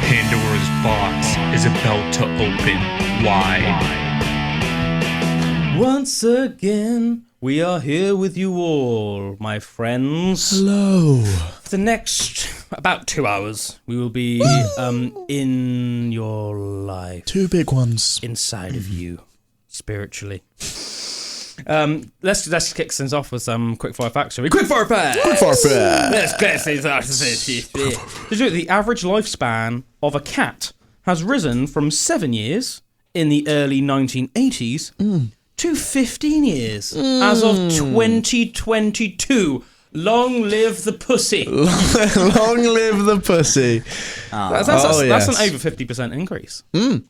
Pandora's box is about to open wide. Once again, we are here with you all, my friends. Hello. For the next about 2 hours, we will be in your life. Two big ones. Inside of you, spiritually. Let's kick things off with some Quickfire Facts, shall we? Quickfire Facts! Quickfire Facts! Let's get things off. Did you know the average lifespan of a cat has risen from 7 years in the early 1980s to 15 years as of 2022. Long live the pussy. Long live the pussy. That's an over 50% increase. Do you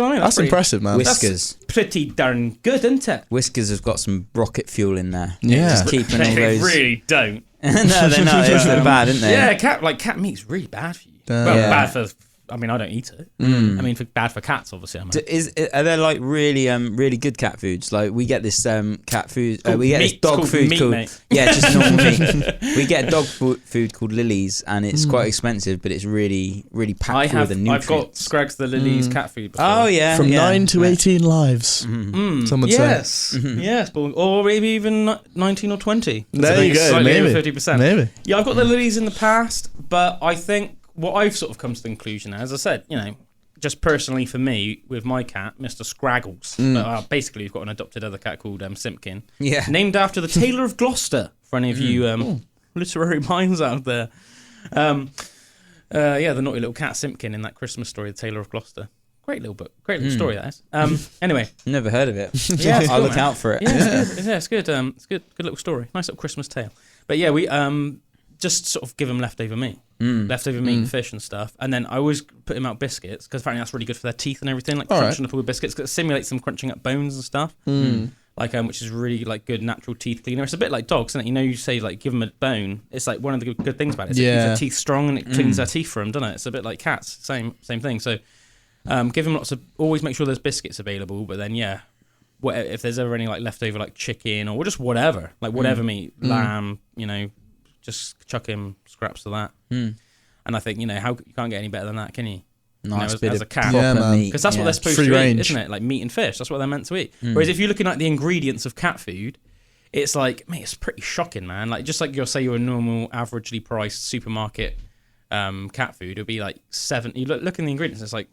know what I mean? That's impressive, man. Whiskers. That's pretty darn good, isn't it? Whiskers have got some rocket fuel in there. Yeah. Just keeping all They those... really don't. No, they're not. They're bad, aren't they? Yeah, cat meat's really bad for you. Well, Yeah. bad for... I mean, I don't eat it. I mean, bad for cats, obviously. Are there like really good cat foods? Like we get this cat food. Called We get meat. this dog It's called food meat, called mate. just normal meat. We get dog food called Lily's, and it's quite expensive, but it's really packed with the I've got nutrients. Scraggs the Lily's cat food before. Oh yeah, From yeah. 9 to 18 lives. Some would say. Yes, yes, or maybe even 19 or 20. There you go. Slightly Maybe. over 50%. Maybe. Yeah, I've got the Lily's in the past, but I think what I've sort of come to the conclusion, as I said, just personally for me, with my cat, Mr. Scraggles, basically we've got an adopted other cat called Simpkin, Yeah. named after the Tailor of Gloucester, for any of you literary minds out there. The naughty little cat Simpkin in that Christmas story, The Tailor of Gloucester. Great little book. Great little story, that is. Anyway. Never heard of it. Yeah, I'll look out for it. Yeah, it's good. It's good. Good little story. Nice little Christmas tale. But yeah, we just sort of give him leftover meat. Leftover meat and fish and stuff. And then I always put him out biscuits, because apparently that's really good for their teeth and everything, like crunching up all the biscuits, because it simulates them crunching up bones and stuff. Which is really like good natural teeth cleaner. It's a bit like dogs, isn't it? You say like give them a bone. It's like one of the good things about it. It keeps their teeth strong and it cleans their teeth for them, doesn't it? It's a bit like cats. Same thing. So give them always make sure there's biscuits available. But then if there's ever any like leftover like chicken or just whatever meat, lamb, just chuck him scraps of that. And I think how you can't get any better than that, can you? Nice as a cat, man. because that's what they're supposed Free to range. eat, isn't it? Like meat and fish. That's what they're meant to eat. Whereas if you're looking at the ingredients of cat food, it's like, mate, it's pretty shocking, man. Like just like you're a normal, averagely priced supermarket cat food, it'll be like 7. You look in the ingredients, it's like,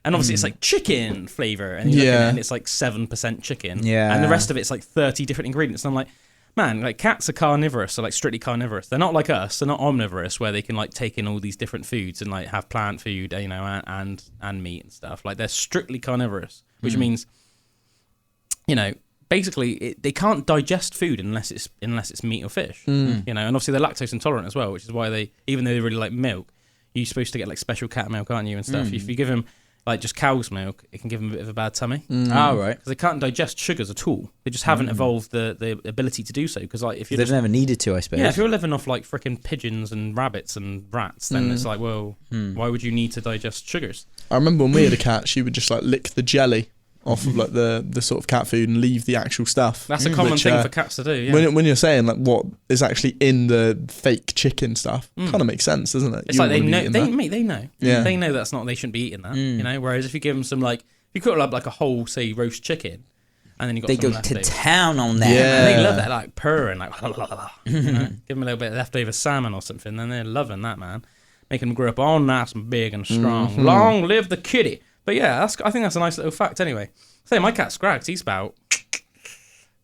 and obviously it's like chicken flavor, and you look at it and it's like 7% chicken, and the rest of it's like 30 different ingredients. And I'm like, man, like cats are carnivorous, so like strictly carnivorous. They're not like us. They're not omnivorous, where they can like take in all these different foods and like have plant food, and meat and stuff. Like they're strictly carnivorous, which means, basically they can't digest food unless it's meat or fish. And obviously they're lactose intolerant as well, which is why even though they really like milk, you're supposed to get like special cat milk, aren't you, and stuff. If you give them like just cow's milk, it can give them a bit of a bad tummy. Right. Because they can't digest sugars at all. They just haven't evolved the ability to do so. Because like if They've never needed to, I suppose. if you're living off like freaking pigeons and rabbits and rats, then it's like, well, why would you need to digest sugars? I remember when we had a cat, she would just like lick the jelly off of like the sort of cat food and leave the actual stuff. That's a common thing for cats to do. Yeah. When you're saying like what is actually in the fake chicken stuff, kind of makes sense, doesn't it? It's like they know. They know. Yeah. They know that's not. They shouldn't be eating that. Whereas if you give them some if you cook up like a whole say roast chicken, and then you got They some go leftover. to town on that. Yeah. And they love that, like purring, like give them a little bit of leftover salmon or something, then they're loving that, man. Making them grow up all nice and big and strong. Long live the kitty. But yeah, I think that's a nice little fact. Anyway, say my cat Scraggs, he's about,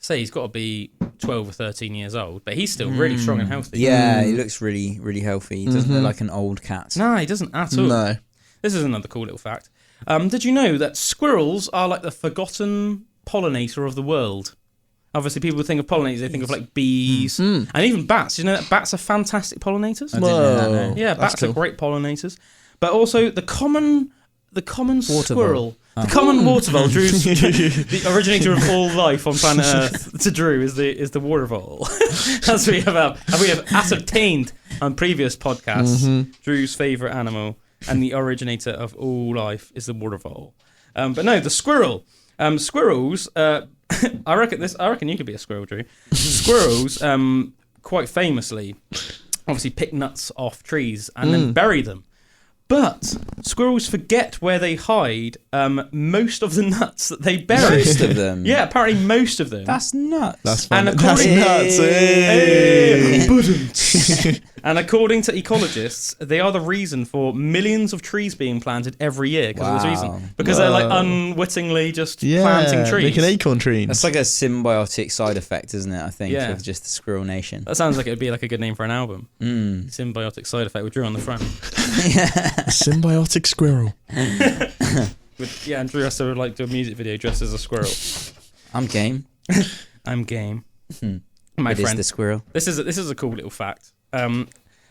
he's got to be 12 or 13 years old, but he's still really strong and healthy. Yeah, he looks really, really healthy. He doesn't look like an old cat. No, he doesn't at all. No. This is another cool little fact. Did you know that squirrels are like the forgotten pollinator of the world? Obviously, people think of pollinators, they think of like bees and even bats. You know that bats are fantastic pollinators? I didn't know that, no. Yeah, bats are great pollinators. But also the common squirrel, the common water vole, Drew's the originator of all life on planet Earth. To Drew is the water vole, as we have ascertained on previous podcasts. Drew's favourite animal and the originator of all life is the water vole. But no, the squirrel. Squirrels. I reckon you could be a squirrel, Drew. Squirrels, quite famously, obviously pick nuts off trees and then bury them. But squirrels forget where they hide most of the nuts that they bury. Most of them. Yeah, apparently most of them. That's nuts. That's fun. And That's according- nuts. And according to ecologists, they are the reason for millions of trees being planted every year because of this reason. Because they're like unwittingly just planting trees. Making acorn trees. That's like a symbiotic side effect, isn't it? I think Yeah. of just the Squirrel Nation. That sounds like it would be like a good name for an album. Symbiotic side effect with Drew on the front. Symbiotic squirrel. And Drew has to like do a music video dressed as a squirrel. I'm game. I'm game. My It is friend. the squirrel. This is a cool little fact.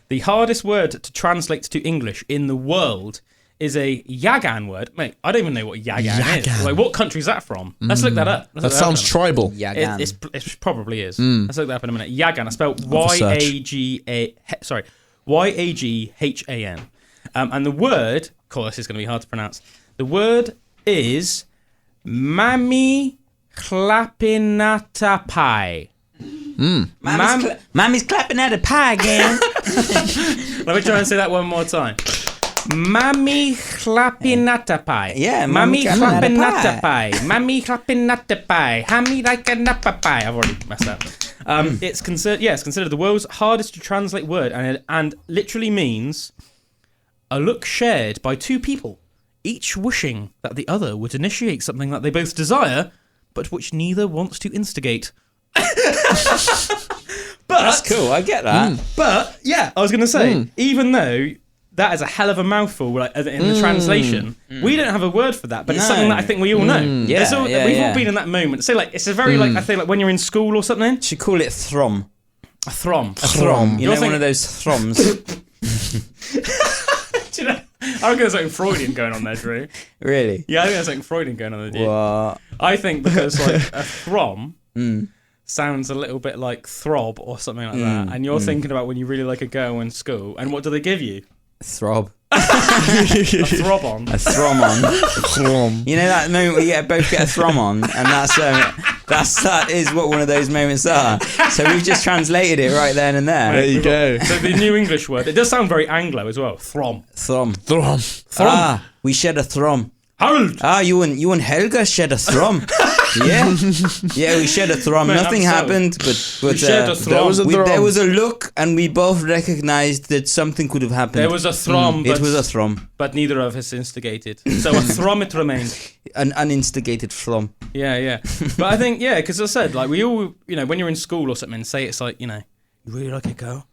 The hardest word to translate to English in the world is a Yagan word. Mate, I don't even know what Yagan is. Yagan. Like, what country is that from? Let's look that up. That sounds tribal. Yagan. It probably is. Let's look that up in a minute. Yagan. I spelled Yaghan. And the word, this is going to be hard to pronounce. The word is Mami Clapinatapai. Mommy's clapping at a pie again. Let me try and say that one more time. Mami Clapinatapai. Yeah, Mami clapping at a Clapinatapai. Mami Clapinatapai. Hammy like a napapai. I've already messed up. It's considered the world's hardest to translate word, and literally means a look shared by two people, each wishing that the other would initiate something that they both desire, but which neither wants to instigate. But That's cool. I get that. But yeah, I was going to say, even though that is a hell of a mouthful, like in the translation, we don't have a word for that. But it's something that I think we all know. Yeah, we've all been in that moment. So like, it's a very like I think like when you're in school or something. Should call it throm. A throm. A throm. You know, You're one of those throms. Do you know? I reckon there's something Freudian going on there, Drew. Really? Yeah, I think there's something Freudian going on there. Dude. What? I think because like a throm sounds a little bit like throb or something like that, and you're thinking about when you really like a girl in school, and what do they give you? Throb. A throb on. A throm on. You know that moment where you both get a throm on, and that is what one of those moments are. So we've just translated it right then and there. There you go. So the new English word, it does sound very Anglo as well. Throm. Throm. Throm. We shed a throm. Harold. You and Helga shed a throm. Yeah, we shed a throm. Man, Nothing I'm happened, but We shared a throm. there was a look, and we both recognised that something could have happened. There was a throm, It was a throm. but neither of us instigated. So a throm it remained. An uninstigated throm. Yeah. But I think, because I said, like, we all, when you're in school or something, say it's like, you really like a girl,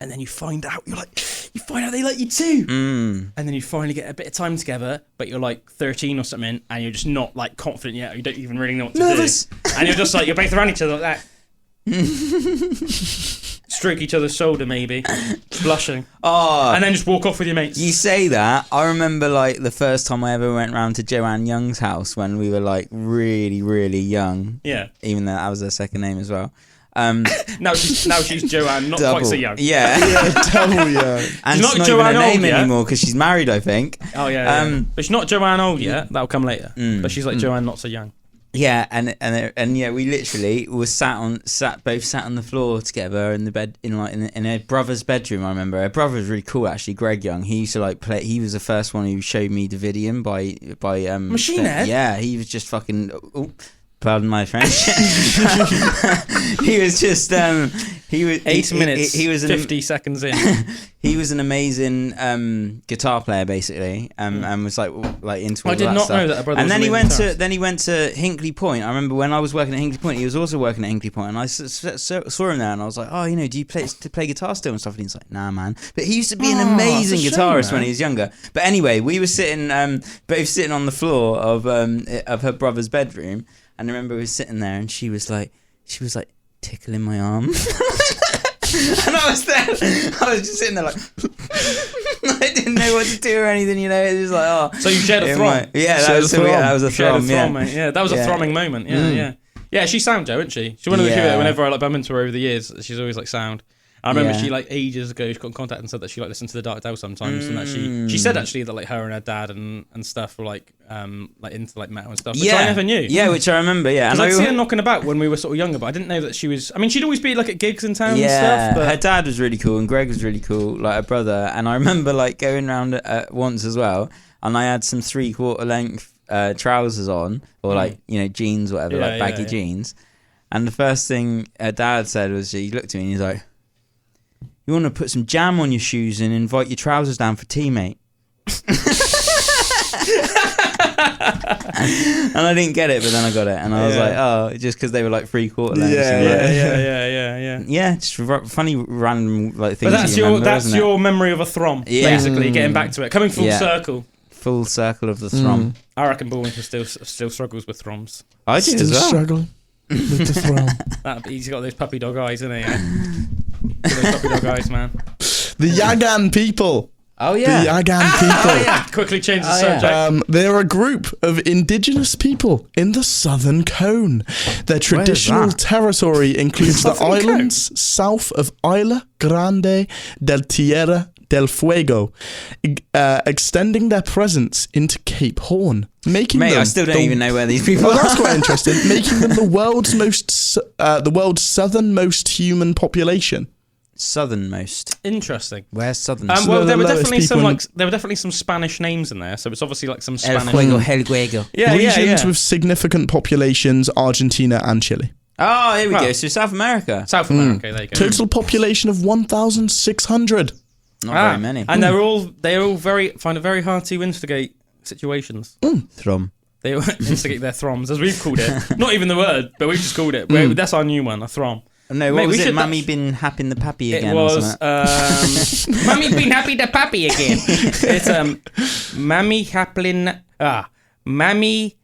and then you find out they like you too. And then you finally get a bit of time together, but you're like 13 or something, and you're just not like confident yet, or you don't even really know what to Nervous. do. And you're just like, you're both around each other like that. Stroke each other's shoulder maybe, blushing. And then just walk off with your mates. You say that. I remember like the first time I ever went round to Joanne Young's house when we were like really, really young. Yeah. Even though that was her second name as well. Now she's Joanne, not quite so young. Yeah. Double young. And She's it's not not Joanne even her name old yet. anymore because she's married, I think. Oh yeah. But she's not Joanne old yet. That'll come later. But she's like Joanne, not so young. Yeah, and yeah, we literally were sat on the floor together in the bed in her brother's bedroom. I remember her brother was really cool actually. Greg Young. He used to like play. He was the first one who showed me Davidian by Machine Head? Yeah, he was just fucking. Pardon my French. He was just he was 8 minutes. He was 50 seconds in. He was an amazing guitar player basically, and was like into all I did that not stuff. know that a brother And was then a he lead went guitarist. to Hinkley Point. I remember when I was working at Hinkley Point, he was also working at Hinkley Point, and I saw him there, and I was like, oh, do you play guitar still and stuff? And he's like, nah, man. But he used to be an amazing that's a shame, guitarist when man. he was younger. But anyway, we were sitting both sitting on the floor of her brother's bedroom. And I remember we were sitting there, and she was like tickling my arm, and I was just sitting there like, I didn't know what to do or anything, It was like, oh. So you shared a throm. Yeah, Shared a throm. that was a Shared a throm. throm, Yeah, mate. Yeah, that was a thromming moment. Yeah. Yeah, she's sound, Joe, isn't she? She's one of the people that whenever I like bump into her over the years, she's always like sound. I remember she like ages ago she got in contact and said that she like listened to the Dark Tale sometimes, and that she said actually that like her and her dad and stuff were like into like metal and stuff, which I never knew. Yeah, which I remember. Yeah, and I'd see her knocking about when we were sort of younger, but I didn't know that she was. I mean, she'd always be like at gigs in town and stuff. But her dad was really cool, and Greg was really cool, like her brother. And I remember like going around once as well, and I had some 3/4 length trousers on, or like jeans, whatever, like baggy jeans. And the first thing her dad said was, he looked at me and he's like, "You want to put some jam on your shoes and invite your trousers down for tea, mate?" And I didn't get it, but then I got it, and I was like, "Oh, just because they were like 3/4 lengths." Yeah, just funny random like things. But that's your memory of a throm, basically. Getting back to it, coming full circle. Full circle of the throm. I reckon Bullwinkle still struggles with throms. I do as well. Struggling with the throm. He's got those puppy dog eyes, isn't he? Those puppy dog eyes, man. The Yagan people. Oh yeah, the Yagan people. Quickly change the subject. They're a group of indigenous people in the Southern Cone. Their traditional territory includes the islands south of Isla Grande del Tierra del Fuego, extending their presence into Cape Horn, making them. I still don't even know where these people are. Well, that's quite interesting. Making them the world's southernmost human population. Southernmost. Interesting. Where's southernmost? Well, there were definitely some Spanish names in there, so it's obviously like some Spanish. El Fuego. Regions with significant populations: Argentina and Chile. Oh, here we go. So South America. South America. There you go. Total population of 1,600. Not very many. And they all find it very hard to instigate situations. Throm. They instigate their throms, as we've called it. Not even the word, but we've just called it. That's our new one, a throm. No, what was it? Mummy been happing the pappy again? It was Mummy been happy the pappy again. It's Mummy happling Mummy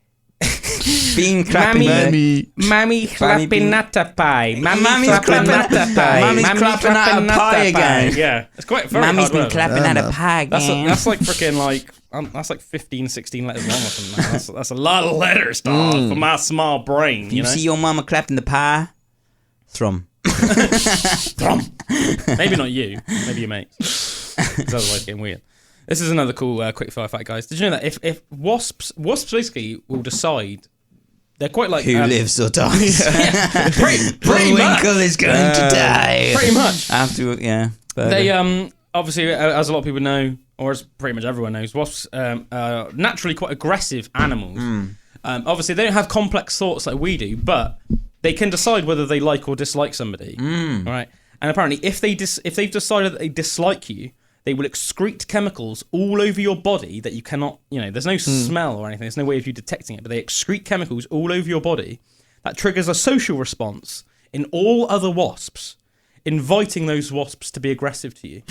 being clapping Mummy clapping at a pie. Mummy's clapping at a pie again. Yeah, it's quite very Mummy's hard been word. clapping at a pie again. That's like freaking like that's like 15, 16 letters long or something. That's a lot of letters, dog, for my small brain. You see your mama clapping the pie? Throm. Throm. Maybe not you. Maybe your mates. Because otherwise it's getting weird. This is another cool quickfire fact, guys. Did you know that if wasps basically will decide, they're quite like who lives or dies? Pretty Bullwinkle is going to die. Pretty much. After they obviously, as a lot of people know, or as pretty much everyone knows, wasps are naturally quite aggressive animals. Obviously, they don't have complex thoughts like we do, but they can decide whether they like or dislike somebody. Right? And apparently, if they've decided that they dislike you, they will excrete chemicals all over your body that you cannot, there's no smell or anything. There's no way of you detecting it, but they excrete chemicals all over your body that triggers a social response in all other wasps, inviting those wasps to be aggressive to you.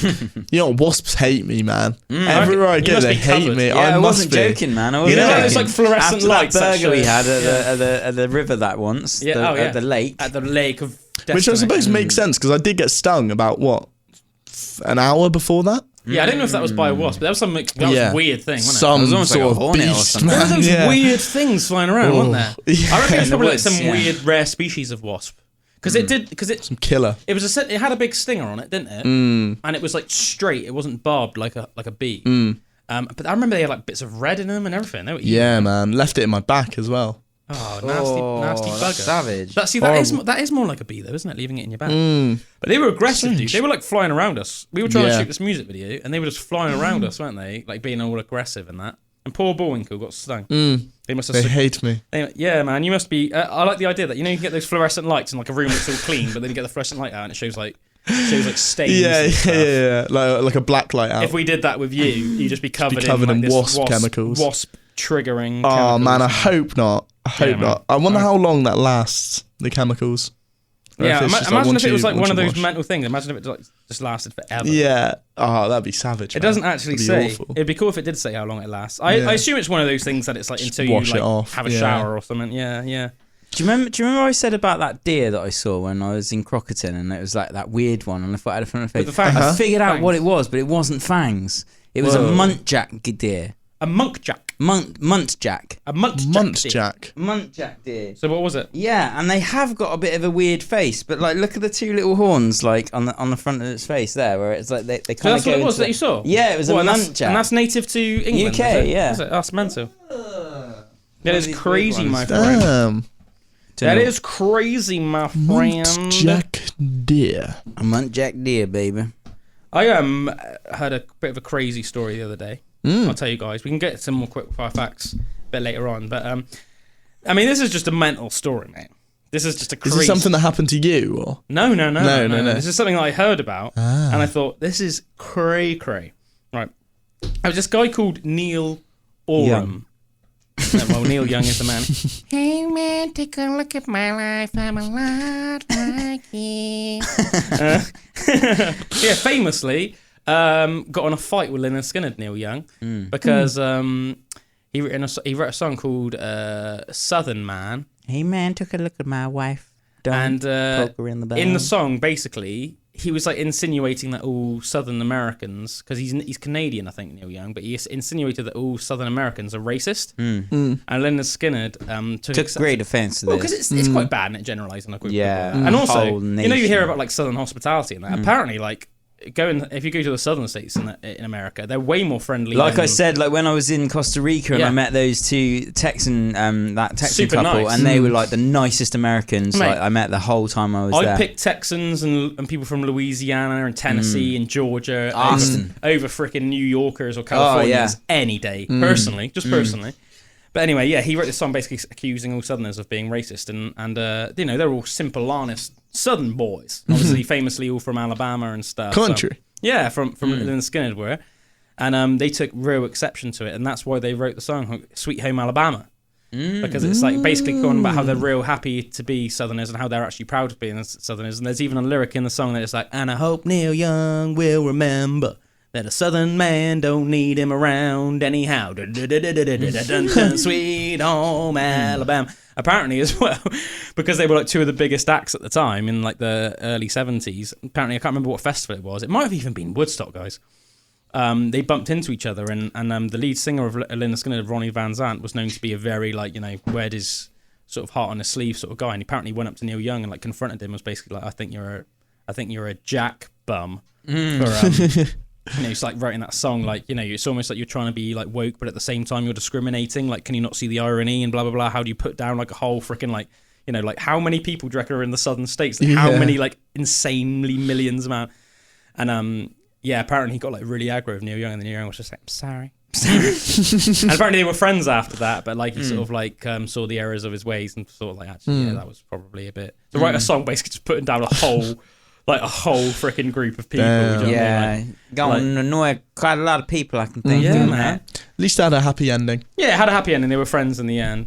Wasps hate me, man. Everywhere I go, they hate me. Yeah, I wasn't joking, man. I wasn't joking. It's like fluorescent lights. That burger we had at the river that once. At the lake. At the lake of Destiny. Which I suppose makes sense, because I did get stung about, an hour before that? Yeah, I didn't know if that was by a wasp, but that was some was a weird thing, wasn't it? Some it was almost sort like a of hornet or beast, something. man. There were those weird things flying around, weren't there? Yeah. I reckon it's probably like woods, some weird rare species of wasp. Some killer. It had a big stinger on it, didn't it? And it was like straight. It wasn't barbed like a bee. But I remember they had like bits of red in them and everything. They were man. Left it in my back as well. Oh, nasty bugger. Savage. But see, that is more like a bee though, isn't it? Leaving it in your back. But they were aggressive, dude. They were like flying around us. We were trying to shoot this music video, and they were just flying around us, weren't they? Like being all aggressive and that. And poor Bullwinkle got stung. They must have. They hate me. Yeah, man. You must be. I like the idea that you can get those fluorescent lights in like a room that's all clean, but then you get the fluorescent light out and it shows like stains. Yeah. Like a black light out. If we did that with you, you'd just be covered in like wasp chemicals. Wasp triggering. Oh chemicals. man, I hope not. I hope not. I wonder how long that lasts. The chemicals. Yeah, imagine if it was like one of those mental things. Imagine if it just lasted forever. Yeah. Oh, that'd be savage. It doesn't actually say. Awful. It'd be cool if it did say how long it lasts. I assume it's one of those things that it's like just until wash you like it off. have a shower or something. Yeah. Do you remember I said about that deer that I saw when I was in Crockerton, and it was like that weird one, and I thought I had a front of face. I figured out what it was, but it wasn't fangs. It was a muntjac deer. A muntjac. Muntjac. A muntjac. Muntjac deer. So what was it? Yeah, and they have got a bit of a weird face, but like look at the two little horns like on the front of its face there, where it's like they kind of go. That's what it was that you saw. Yeah, it was a muntjac. And that's native to England. UK, yeah. That's mental. That is crazy, my friend. Damn. That is crazy, my friend. Muntjac deer. A muntjac deer, baby. I heard a bit of a crazy story the other day. I'll tell you guys. We can get some more quickfire facts a bit later on, but I mean, this is just a mental story, mate. This is just a crazy... Is this something that happened to you? Or? No. This is something that I heard about, and I thought, this is cray. Right. There was this guy called Neil Oram. Well, Neil Young is the man. Hey man, take a look at my life. I'm a lot like you. Yeah, famously got on a fight with Lynyrd Skynyrd, Neil Young, because he wrote a song called Southern Man. Hey man, took a look at my wife. Don't poke her in the bum. In the song, basically, he was like insinuating that all Southern Americans, because he's Canadian, I think, Neil Young, but he insinuated that all Southern Americans are racist. And Lynyrd Skynyrd took great offence to this. Well, because it's quite bad, and it generalising. And also, you hear about like Southern hospitality and that. Apparently, like, if you go to the southern states in America, they're way more friendly. Like I said, like when I was in Costa Rica and I met those two Texan couple, nice. And they were like the nicest Americans. Mate, like I met the whole time I was there. I picked Texans and people from Louisiana and Tennessee and Georgia over freaking New Yorkers or Californians any day. Personally. But anyway, yeah, he wrote this song basically accusing all Southerners of being racist, and they're all simple, honest Southern boys. Obviously, famously all from Alabama and stuff. Country. So, yeah, from Lynyrd Skynyrd were, and they took real exception to it, and that's why they wrote the song "Sweet Home Alabama," because it's like basically going about how they're real happy to be Southerners and how they're actually proud to be Southerners. And there's even a lyric in the song that is like, "And I hope Neil Young will remember that a Southern man don't need him around anyhow." Sweet home Alabama. Apparently as well, because they were like two of the biggest acts at the time in like the early 70s. Apparently, I can't remember what festival it was. It might have even been Woodstock, guys. They bumped into each other, and the lead singer of Lynyrd Skynyrd, Ronnie Van Zant, was known to be a very like, weared his sort of heart on his sleeve sort of guy. And he apparently went up to Neil Young and like confronted him. Was basically like, I think you're a jack bum. It's like writing that song, like, it's almost like you're trying to be like woke, but at the same time you're discriminating. Like, can you not see the irony and blah blah blah? How do you put down like a whole freaking like, like how many people do you reckon are in the southern states? Like, how many like insanely millions amount? And apparently he got like really aggro with Neil Young, and then Neil Young was just like, I'm sorry. And apparently they were friends after that, but like he sort of like saw the errors of his ways and thought like, actually, that was probably a bit to write a song basically just putting down a whole. Like a whole freaking group of people. Going to annoy quite a lot of people, I can think. Yeah, man. At least it had a happy ending. Yeah, it had a happy ending. They were friends in the end.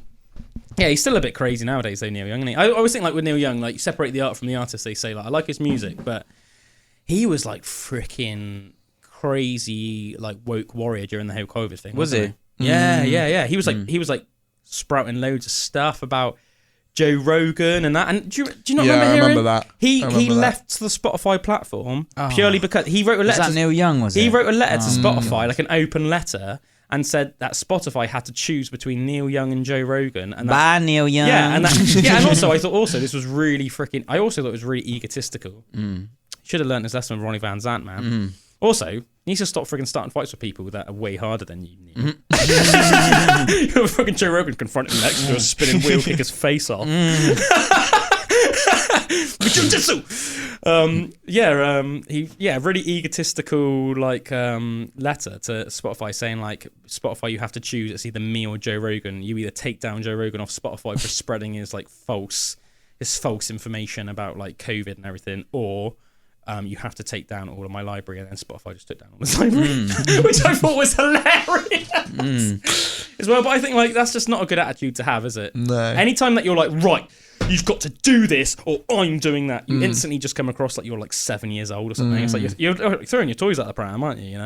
Yeah, he's still a bit crazy nowadays, though, Neil Young. Isn't he? I always think like with Neil Young, like you separate the art from the artist. They say like I like his music, but he was like freaking crazy, like woke warrior during the whole COVID thing. Was he? Yeah. He was like sprouting loads of stuff about Joe Rogan and that, and do you not remember hearing? I remember that. He left the Spotify platform purely because he wrote a letter. Was that Neil Young? He wrote a letter to Spotify, like an open letter, and said that Spotify had to choose between Neil Young and Joe Rogan. And Bye, Neil Young. Yeah, and and also I thought this was really freaking. I also thought it was really egotistical. Should have learned his lesson with Ronnie Van Zant, man. Also, you need to stop freaking starting fights with people that are way harder than you. Fucking Joe Rogan confronting him next to a spinning wheel, kick his face off. Really egotistical like letter to Spotify saying like, Spotify, you have to choose. It's either me or Joe Rogan. You either take down Joe Rogan off Spotify for spreading his false information about like COVID and everything, or you have to take down all of my library. And then Spotify just took down all his library, which I thought was hilarious as well. But I think like that's just not a good attitude to have, is it? No. Anytime that you're like, right, you've got to do this, or I'm doing that, you instantly just come across like you're like 7 years old or something. It's like you're throwing your toys out the pram, aren't you?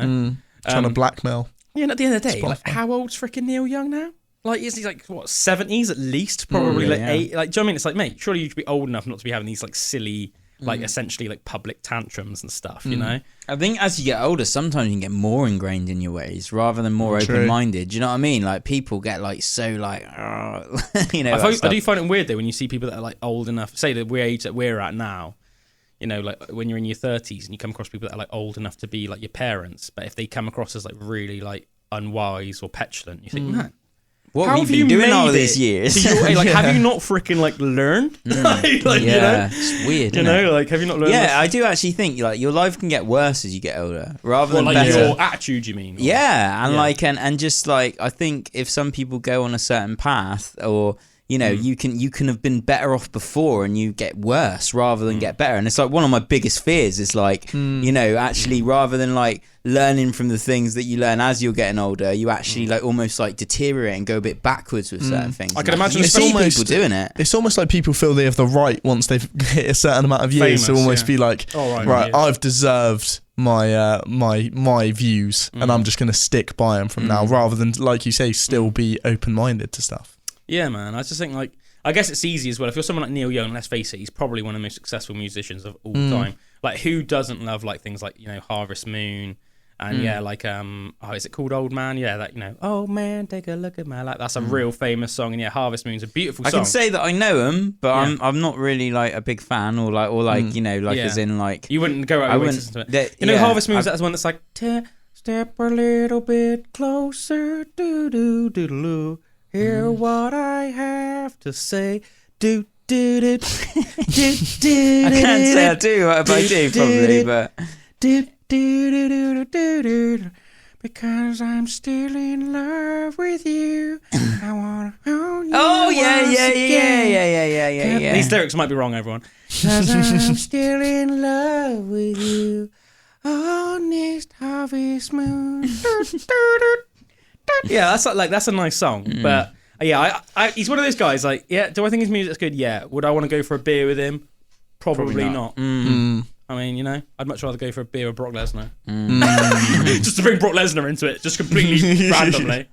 Trying to blackmail. Yeah, and at the end of the day, like, how old's freaking Neil Young now? Like, is he like, what, 70s at least? Probably like 8. Like, do you know what I mean? It's like, mate, surely you should be old enough not to be having these like silly like essentially like public tantrums and stuff, you know? I think as you get older, sometimes you can get more ingrained in your ways rather than more open-minded. Do you know what I mean? Like people get like so like, you know. I do find it weird though when you see people that are like old enough, say the age that we're at now, you know, like when you're in your 30s and you come across people that are like old enough to be like your parents, but if they come across as like really like unwise or petulant, you think, man, what have you been doing all these years? Have you not freaking like learned? Like, yeah, you know? It's weird. You know, like have you not learned? Yeah, I do actually think like your life can get worse as you get older, rather than like better. your attitude, you mean? Or, yeah, and like and just like I think if some people go on a certain path, or you know, you can have been better off before and you get worse rather than get better. And it's like one of my biggest fears is like, you know, actually rather than like learning from the things that you learn as you're getting older, you actually like almost like deteriorate and go a bit backwards with certain things. I can imagine you see almost, people doing it. It's almost like people feel they have the right once they've hit a certain amount of years to almost be like, I've deserved my views and I'm just going to stick by them from now, rather than, like you say, still be open-minded to stuff. Yeah, man. I just think, like, I guess it's easy as well. If you're someone like Neil Young, let's face it, he's probably one of the most successful musicians of all time. Like, who doesn't love, like, things like, you know, Harvest Moon and, like, is it called Old Man? Yeah, that, you know, Old Man, take a look at my life. That's a real famous song. And, yeah, Harvest Moon's a beautiful song. I can say that I know him, but I'm not really, like, a big fan or you know, like, as in, like... You wouldn't go out of your way to listen to it. You know, Harvest Moon's that's one that's like, step a little bit closer, do-do-do-do-do. Hear what I have to say. Do do do do do. I can't say I do. What I do probably, but do do do do do do. Because I'm still in love with you. I wanna hold you. Oh yeah. These lyrics might be wrong, everyone. Because I'm still in love with you. Honest Harvest Moon. Yeah, that's a nice song, but yeah, I he's one of those guys. Like, yeah, do I think his music's good? Yeah. Would I want to go for a beer with him? Probably not. I mean, you know, I'd much rather go for a beer with Brock Lesnar, just to bring Brock Lesnar into it, just completely randomly.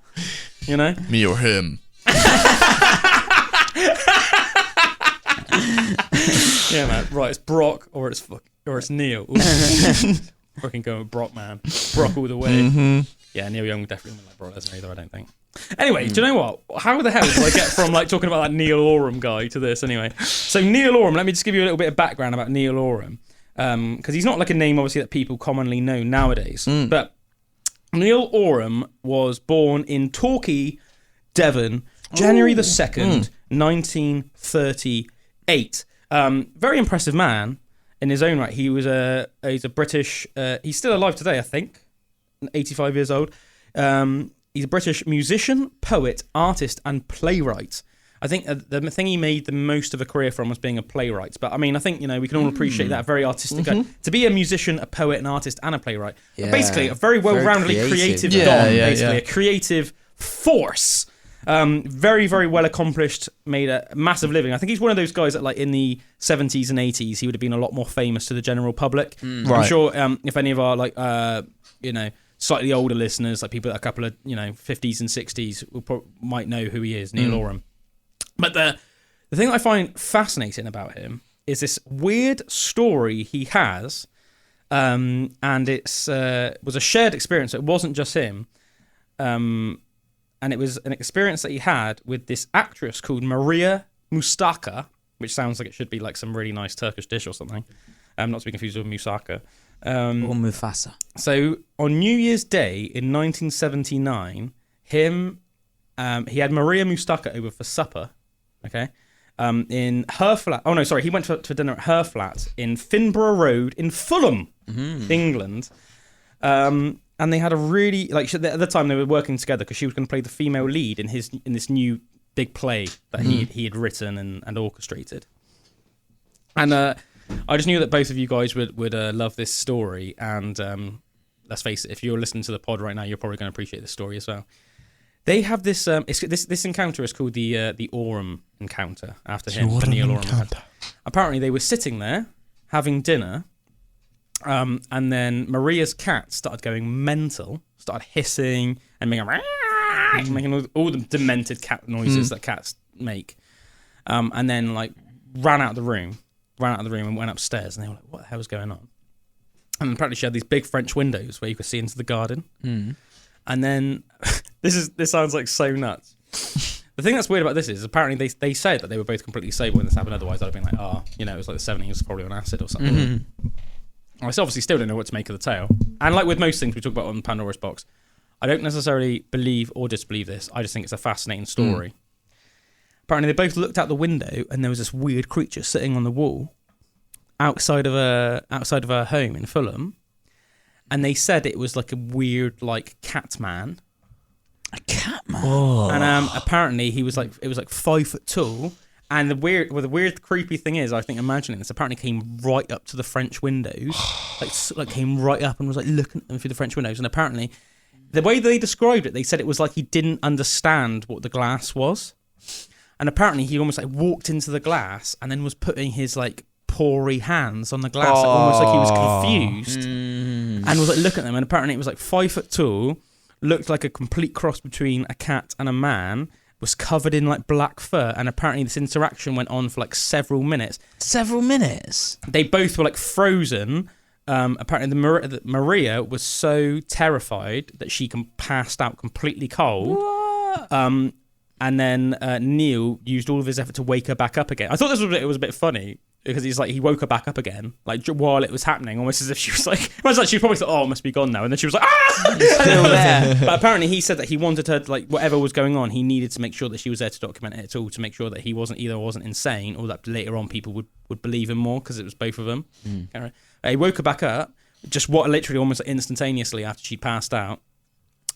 You know, me or him. Yeah, man. Right, it's Brock or it's Neil. Fucking going with Brock, man. Brock all the way. Yeah, Neil Young definitely wouldn't like Brock Lesnar either, I don't think. Anyway, do you know what? How the hell did I get from like talking about that Neil Oram guy to this anyway? So Neil Oram, let me just give you a little bit of background about Neil Oram. Because he's not like a name, obviously, that people commonly know nowadays. But Neil Oram was born in Torquay, Devon, January the 2nd, 1938. Very impressive man in his own right. He's a British... he's still alive today, I think. 85 years old. He's a British musician, poet, artist, and playwright. I think the thing he made the most of a career from was being a playwright. But I mean, I think, you know, we can all appreciate that very artistic guy. To be a musician, a poet, an artist, and a playwright. Yeah. Basically, a very well-roundedly creative don, a creative force. Very, very well accomplished, made a massive living. I think he's one of those guys that, like, in the 70s and 80s, he would have been a lot more famous to the general public. I'm sure if any of our, like, you know, slightly older listeners, like people that are a couple of, you know, 50s and 60s, might know who he is, Neil Oram. But the thing I find fascinating about him is this weird story he has, and it's was a shared experience. It wasn't just him, and it was an experience that he had with this actress called Maria Mustaka, which sounds like it should be like some really nice Turkish dish or something. Not to be confused with Moussaka. Or Mufasa. So on New Year's Day in 1979, he had Maria Mustaka over for supper. Okay, in her flat. Oh no, sorry. He went to dinner at her flat in Finborough Road in Fulham, England. And they had a really at the time they were working together because she was going to play the female lead in this new big play that he had written and orchestrated. And I just knew that both of you guys would love this story. And let's face it, if you're listening to the pod right now, you're probably going to appreciate this story as well. They have this. This encounter is called the Oram encounter after him. The Neil Oram encounter. Apparently, they were sitting there having dinner, and then Maria's cat started going mental, started hissing and making all the demented cat noises that cats make, and then like ran out of the room. ran out of the room and went upstairs, and they were like, "What the hell was going on?" And apparently, she had these big French windows where you could see into the garden. And then this sounds like so nuts. The thing that's weird about this is apparently they said that they were both completely sober when this happened. Otherwise, I'd have been like, it was like the 70s, probably on acid or something. I obviously still don't know what to make of the tale. And like with most things we talk about on Pandora's Box, I don't necessarily believe or disbelieve this. I just think it's a fascinating story. Apparently, they both looked out the window and there was this weird creature sitting on the wall outside of her home in Fulham. And they said it was like a weird, like, cat man. A cat man. Oh. And apparently it was like 5 foot tall. And the weird creepy thing is, I think imagining this, apparently came right up to the French windows, like came right up and was like looking at them through the French windows. And apparently, the way they described it, they said it was like he didn't understand what the glass was. And apparently he almost like walked into the glass and then was putting his like pawry hands on the glass, like, almost like he was confused, and was like looking at them. And apparently it was like 5 foot tall, looked like a complete cross between a cat and a man, was covered in like black fur, and apparently this interaction went on for like several minutes. Several minutes? They both were like frozen. Apparently the Maria was so terrified that she passed out completely cold. What? And then Neil used all of his effort to wake her back up again. I thought it was a bit funny because he woke her back up again, like while it was happening, almost as if she was like, she probably thought, it must be gone now, and then she was like, Still there. But apparently he said that he wanted her to, like, whatever was going on, he needed to make sure that she was there to document it all, to make sure that he wasn't insane, or that later on people would believe him more, because it was both of them. He woke her back up, just literally almost instantaneously after she passed out,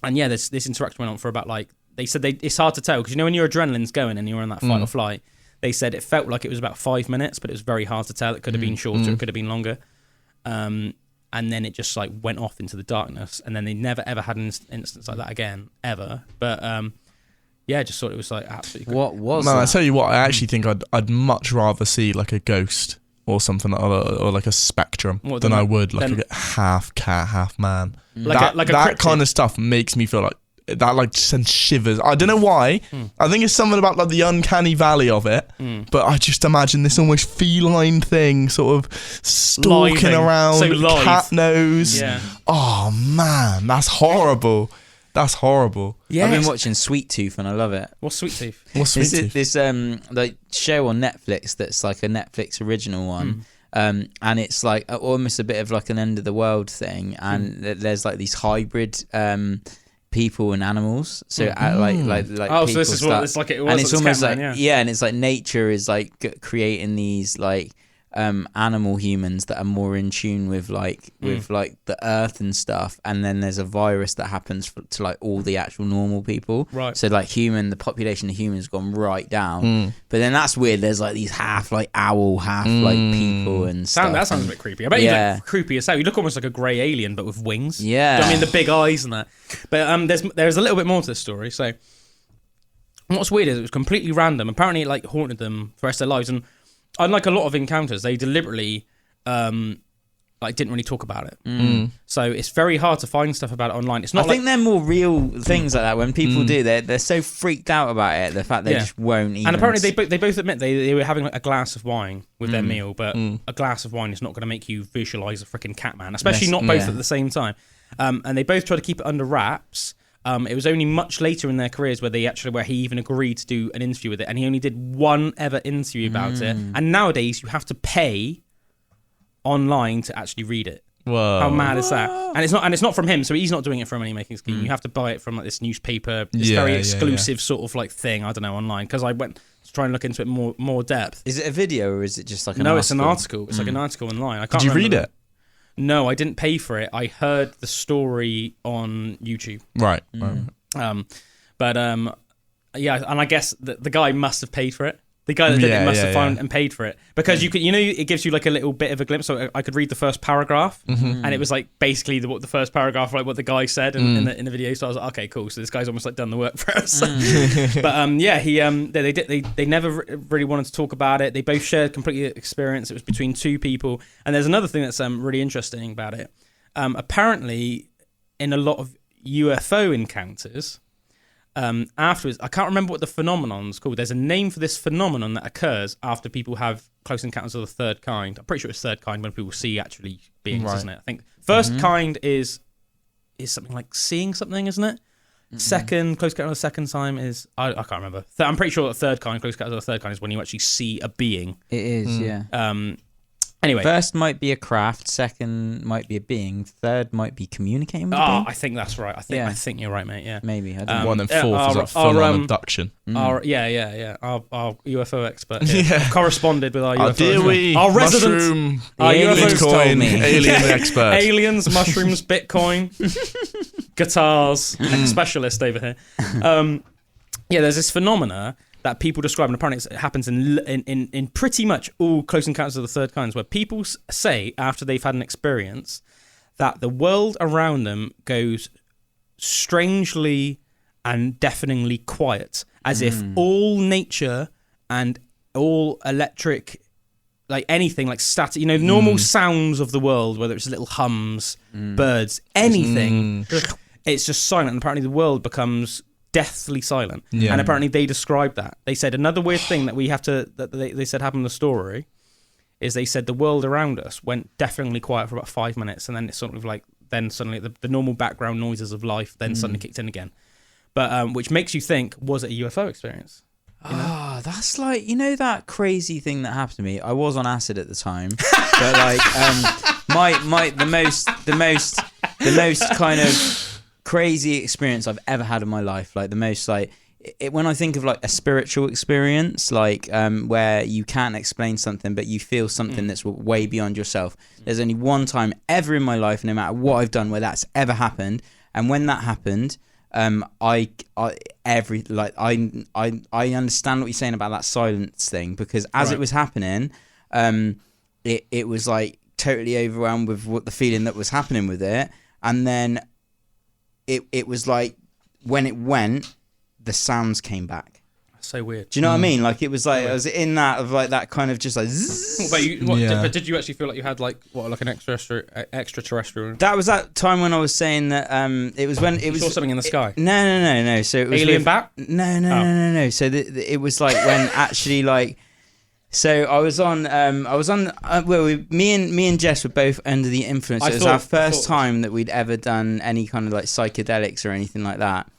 and yeah, this interaction went on for about, like, they said it's hard to tell, because when your adrenaline's going and you're on that fight or flight, they said it felt like it was about 5 minutes, but it was very hard to tell. It could have been shorter, it could have been longer. And then it just like went off into the darkness, and then they never ever had an instance like that again, ever. But I just thought it was like absolutely. What was Man, that? I tell you what, I actually think I'd much rather see like a ghost or something, or like a spectrum than I would like a half cat, half man. Like a that kind of stuff makes me feel like that, like, sends shivers. I don't know why. I think it's something about like the uncanny valley of it. But I just imagine this almost feline thing sort of stalking around, so live. Cat nose. Yeah. Oh man, that's horrible. That's horrible. Yeah. I've been watching Sweet Tooth and I love it. What's Sweet Tooth? What's Sweet Tooth? This like show on Netflix that's like a Netflix original one. And it's like almost a bit of like an end of the world thing, and there's like these hybrid people and animals. So like so this is what it's like. It was, and it's almost like yeah, and it's like nature is like creating these like animal humans that are more in tune with like the earth and stuff, and then there's a virus that happens to like all the actual normal people, right? So like the population of humans has gone right down, but then that's weird, there's like these half like owl, half like people and stuff. That sounds a bit creepy. I bet you look creepy as hell. You look almost like a grey alien but with wings. Yeah. Do you know what I mean, the big eyes and that. But there's a little bit more to this story. So what's weird is it was completely random. Apparently it like haunted them for the rest of their lives, and unlike a lot of encounters, they deliberately didn't really talk about it. So it's very hard to find stuff about it online. It's not. I think they're more real things like that. When people do, they're so freaked out about it. The fact they just won't even. And apparently they both admit they were having like a glass of wine with their meal, but a glass of wine is not going to make you visualize a freaking cat man, especially not both at the same time. And they both try to keep it under wraps. It was only much later in their careers where he even agreed to do an interview with it, and he only did one ever interview about it. And nowadays you have to pay online to actually read it. Whoa. How mad is that? And it's not from him, so he's not doing it for a money making scheme. You have to buy it from like this newspaper, this very exclusive sort of like thing. I don't know, online, because I went to try and look into it more depth. Is it a video or is it just like an article? No, it's an article. It's like an article online. I can't. Did you read it? No, I didn't pay for it. I heard the story on YouTube. Right. And I guess the guy must have paid for it. The guy that did it must have found and paid for it, because you could, it gives you like a little bit of a glimpse. So I could read the first paragraph, and it was like basically the first paragraph, like what the guy said in the video. So I was like, okay, cool. So this guy's almost like done the work for us. But they never really wanted to talk about it. They both shared complete experience. It was between two people. And there's another thing that's really interesting about it. Apparently, in a lot of UFO encounters, afterwards, I can't remember what the phenomenon's called. There's a name for this phenomenon that occurs after people have close encounters of the third kind. I'm pretty sure it's third kind when people see actually beings, isn't it? I think first kind is something like seeing something, isn't it? Second, close encounter of the second time is I can't remember. I'm pretty sure the third kind, close encounter of the third kind, is when you actually see a being. It is, yeah. Anyway, First might be a craft, second might be a being, third might be communicating with a oh, being. I think that's right. I think you're right, mate. Yeah. Maybe. I don't know. One and fourth is like full-on abduction. Our UFO expert here corresponded with our UFO. Dear we, our resident, mushroom, our UFOs told Bitcoin, me. alien expert. Aliens, mushrooms, Bitcoin, guitars, specialist over here. There's this phenomena that people describe, and apparently it happens in pretty much all close encounters of the third kinds, where people say after they've had an experience that the world around them goes strangely and deafeningly quiet, as if all nature and all electric, like anything, like static, normal sounds of the world, whether it's little hums, birds, anything, it's just silent. And apparently the world becomes deathly silent. And apparently they described that. They said another weird thing that they said happened in the story is they said the world around us went deafeningly quiet for about 5 minutes, and then it's sort of like then suddenly the normal background noises of life then suddenly kicked in again. But which makes you think, was it a UFO experience? That's like, that crazy thing that happened to me. I was on acid at the time, but like the most kind of crazy experience I've ever had in my life, like the most like when I think of like a spiritual experience, like where you can't explain something but you feel something that's way beyond yourself. There's only one time ever in my life, no matter what I've done, where that's ever happened, and when that happened, I understand what you're saying about that silence thing, because as it was happening, it was like totally overwhelmed with what the feeling that was happening with it, and then it was like when it went, the sounds came back. So weird. Do you know what I mean? Like it was like I was in that of like that kind of just like. But did you actually feel like you had like an extraterrestrial? That was that time when I was saying that it was when it was. You saw something in the sky. No. So it was alien bat. No. So it was like when actually like. So I was on. Me and Jess were both under the influence. It was our first time that we'd ever done any kind of like psychedelics or anything like that.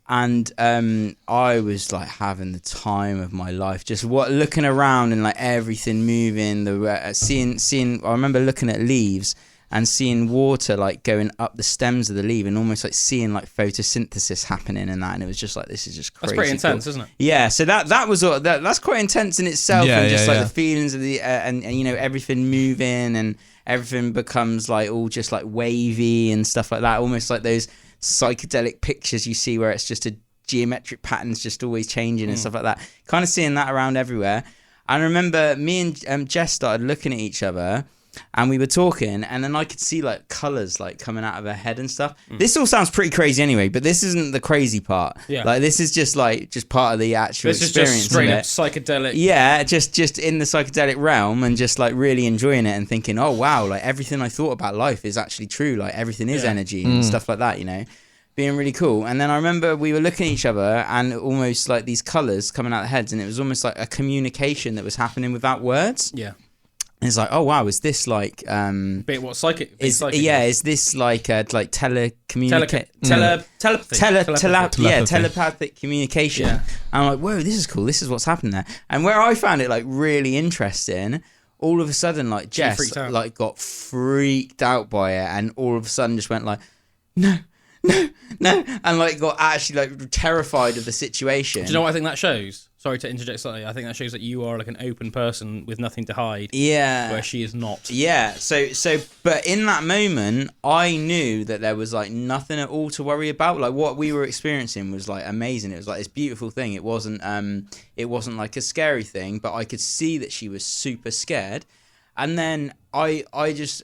And I was like having the time of my life, just looking around and like everything moving. Seeing. I remember looking at leaves and seeing water like going up the stems of the leaf, and almost like seeing like photosynthesis happening and that, and it was just like, this is just crazy. That's pretty intense, isn't it? Yeah, so that's quite intense in itself, and just like the feelings of the and everything moving, and everything becomes like all just like wavy and stuff like that, almost like those psychedelic pictures you see where it's just a geometric patterns just always changing and stuff like that. Kind of seeing that around everywhere. And I remember me and Jess started looking at each other, and we were talking, and then I could see like colours like coming out of her head and stuff. This all sounds pretty crazy anyway, but this isn't the crazy part. Yeah. Like this is just part of the actual experience. This is just straight up psychedelic. Yeah, just in the psychedelic realm, and just like really enjoying it and thinking, oh wow, like everything I thought about life is actually true. Like everything is energy and stuff like that, being really cool. And then I remember we were looking at each other, and almost like these colours coming out of the heads, and it was almost like a communication that was happening without words. Yeah. And it's like, oh wow, is this like bit what psychic? Is this like telecommunication? Telepathic communication. Yeah. And I'm like, whoa, this is cool. This is what's happening there. And where I found it like really interesting, all of a sudden like Jess like got freaked out by it, and all of a sudden just went like, no, and like got actually like terrified of the situation. Do you know what I think that shows? Sorry to interject slightly. I think that shows that you are like an open person with nothing to hide. Yeah. Where she is not. Yeah. So, but in that moment, I knew that there was like nothing at all to worry about. Like what we were experiencing was like amazing. It was like this beautiful thing. It wasn't like a scary thing, but I could see that she was super scared. And then I just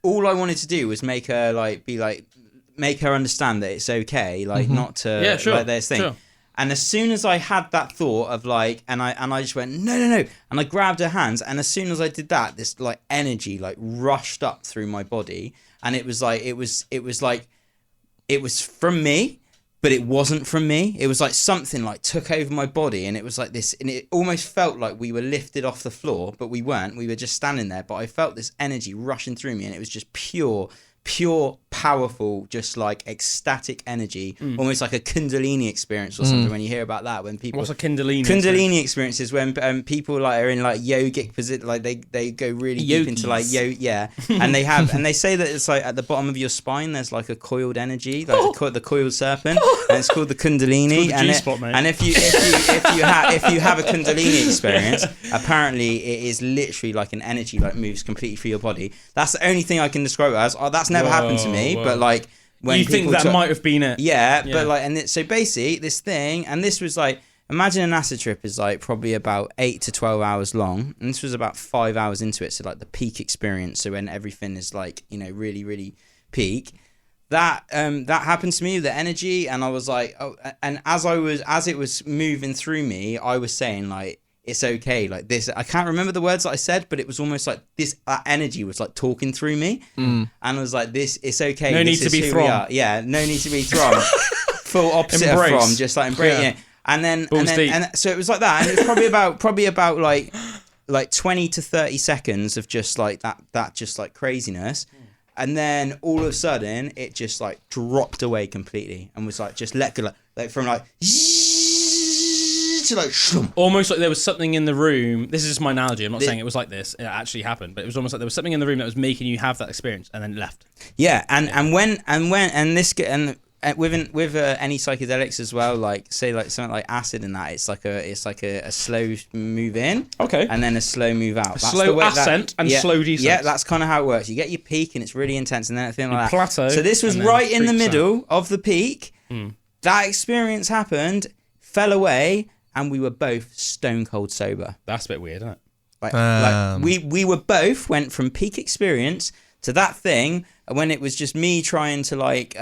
all I wanted to do was make her understand that it's okay, like not to like this thing. Sure. And as soon as I had that thought of like, and I just went no, and I grabbed her hands, and as soon as I did that, this like energy like rushed up through my body, and it was from me, but it wasn't from me. It was like something like took over my body, and it was like this, and it almost felt like we were lifted off the floor, but we weren't. We were just standing there, but I felt this energy rushing through me, and it was just pure, powerful, just like ecstatic energy, almost like a Kundalini experience or something. When you hear about that, when people, what's a Kundalini? Kundalini experience is when people like are in like yogic position, like they go really deep into like and they say that it's like at the bottom of your spine there's like a coiled energy, like the coiled serpent, and it's called the Kundalini. It's called the G-spot, mate. And if you have a Kundalini experience, apparently it is literally like an energy like moves completely through your body. That's the only thing I can describe it as. That's never happened to me, but like when you think that might have been it. Yeah, but like, and so basically this thing, and this was like, imagine an acid trip is like probably about 8 to 12 hours long, and this was about 5 hours into it, so like the peak experience, so when everything is like, you know, really, really peak. That happened to me with the energy, and I was like, oh, and as it was moving through me, I was saying like, it's okay, like this. I can't remember the words that I said, but it was almost like this energy was like talking through me, and I was like, "This, it's okay. No need to be from. Yeah, no need to be from. Full opposite Embrace. of from, just like embrace. Yeah. And then so it was like that, and it was probably about like 20 to 30 seconds of just like that just like craziness, and then all of a sudden it just like dropped away completely and was like just let go, like from like. Like almost like there was something in the room. This is just my analogy. I'm not saying it was like this. It actually happened, but it was almost like there was something in the room that was making you have that experience, and then left. Yeah, and with any psychedelics as well, like say like something like acid and that, it's like a slow move in, okay, and then a slow move out. That's slow ascent and slow descent. Yeah, that's kind of how it works. You get your peak and it's really intense, and then a thing like that. Plateau. So this was right in the middle of the peak. That experience happened, fell away. And we were both stone cold sober. That's a bit weird, isn't it? Like we were both went from peak experience to that thing when it was just me trying to like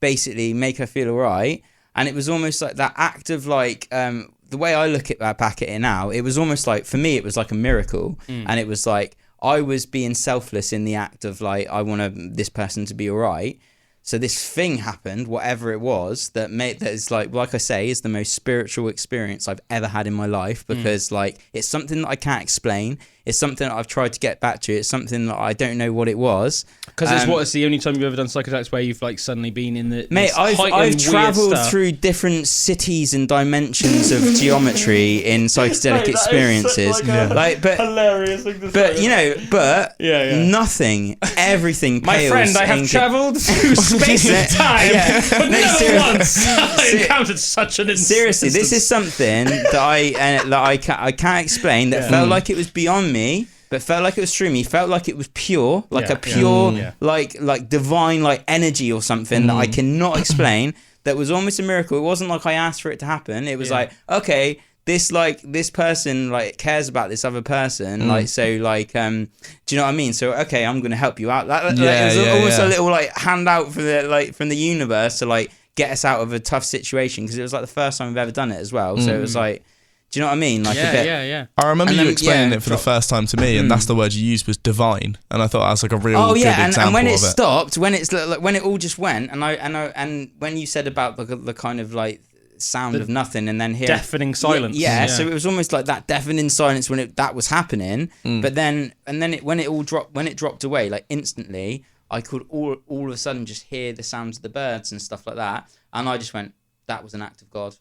basically make her feel alright, and it was almost like that act of like the way I look at back at it now, it was almost like for me it was like a miracle, and it was like I was being selfless in the act of like I want this person to be alright. So this thing happened, whatever it was, that is like I say, is the most spiritual experience I've ever had in my life, because like it's something that I can't explain. It's something that I've tried to get back to. It's something that I don't know what it was. Because it's the only time you've ever done psychedelics where you've like suddenly been in the mate. I've travelled through different cities and dimensions of geometry in psychedelic experiences. Like, but hilarious thing to but say. you know, but nothing, everything. My friend, I have travelled through space and time, but never once I encountered such an instance. Seriously, this is something that I can't explain. That felt like it was beyond me, but felt like it was through me. Felt like it was pure, like a pure, like divine, like energy or something that I cannot explain. That was almost a miracle. It wasn't like I asked for it to happen. It was like, okay, this person like cares about this other person, like so like do you know what I mean? So okay, I'm gonna help you out. It was almost a little like handout from the universe to like get us out of a tough situation, because it was like the first time we've ever done it as well. So it was like, do you know what I mean? Like a bit. I remember you explaining it for the first time to me, and that's the word you used was divine, and I thought that was like a real good example and when it of stopped, when it's like when it all just went, and when you said about the kind of like sound of nothing, and then here deafening silence. So it was almost like that deafening silence when that was happening. But then when it dropped away, like instantly, I could all of a sudden just hear the sounds of the birds and stuff like that, and I just went, that was an act of God.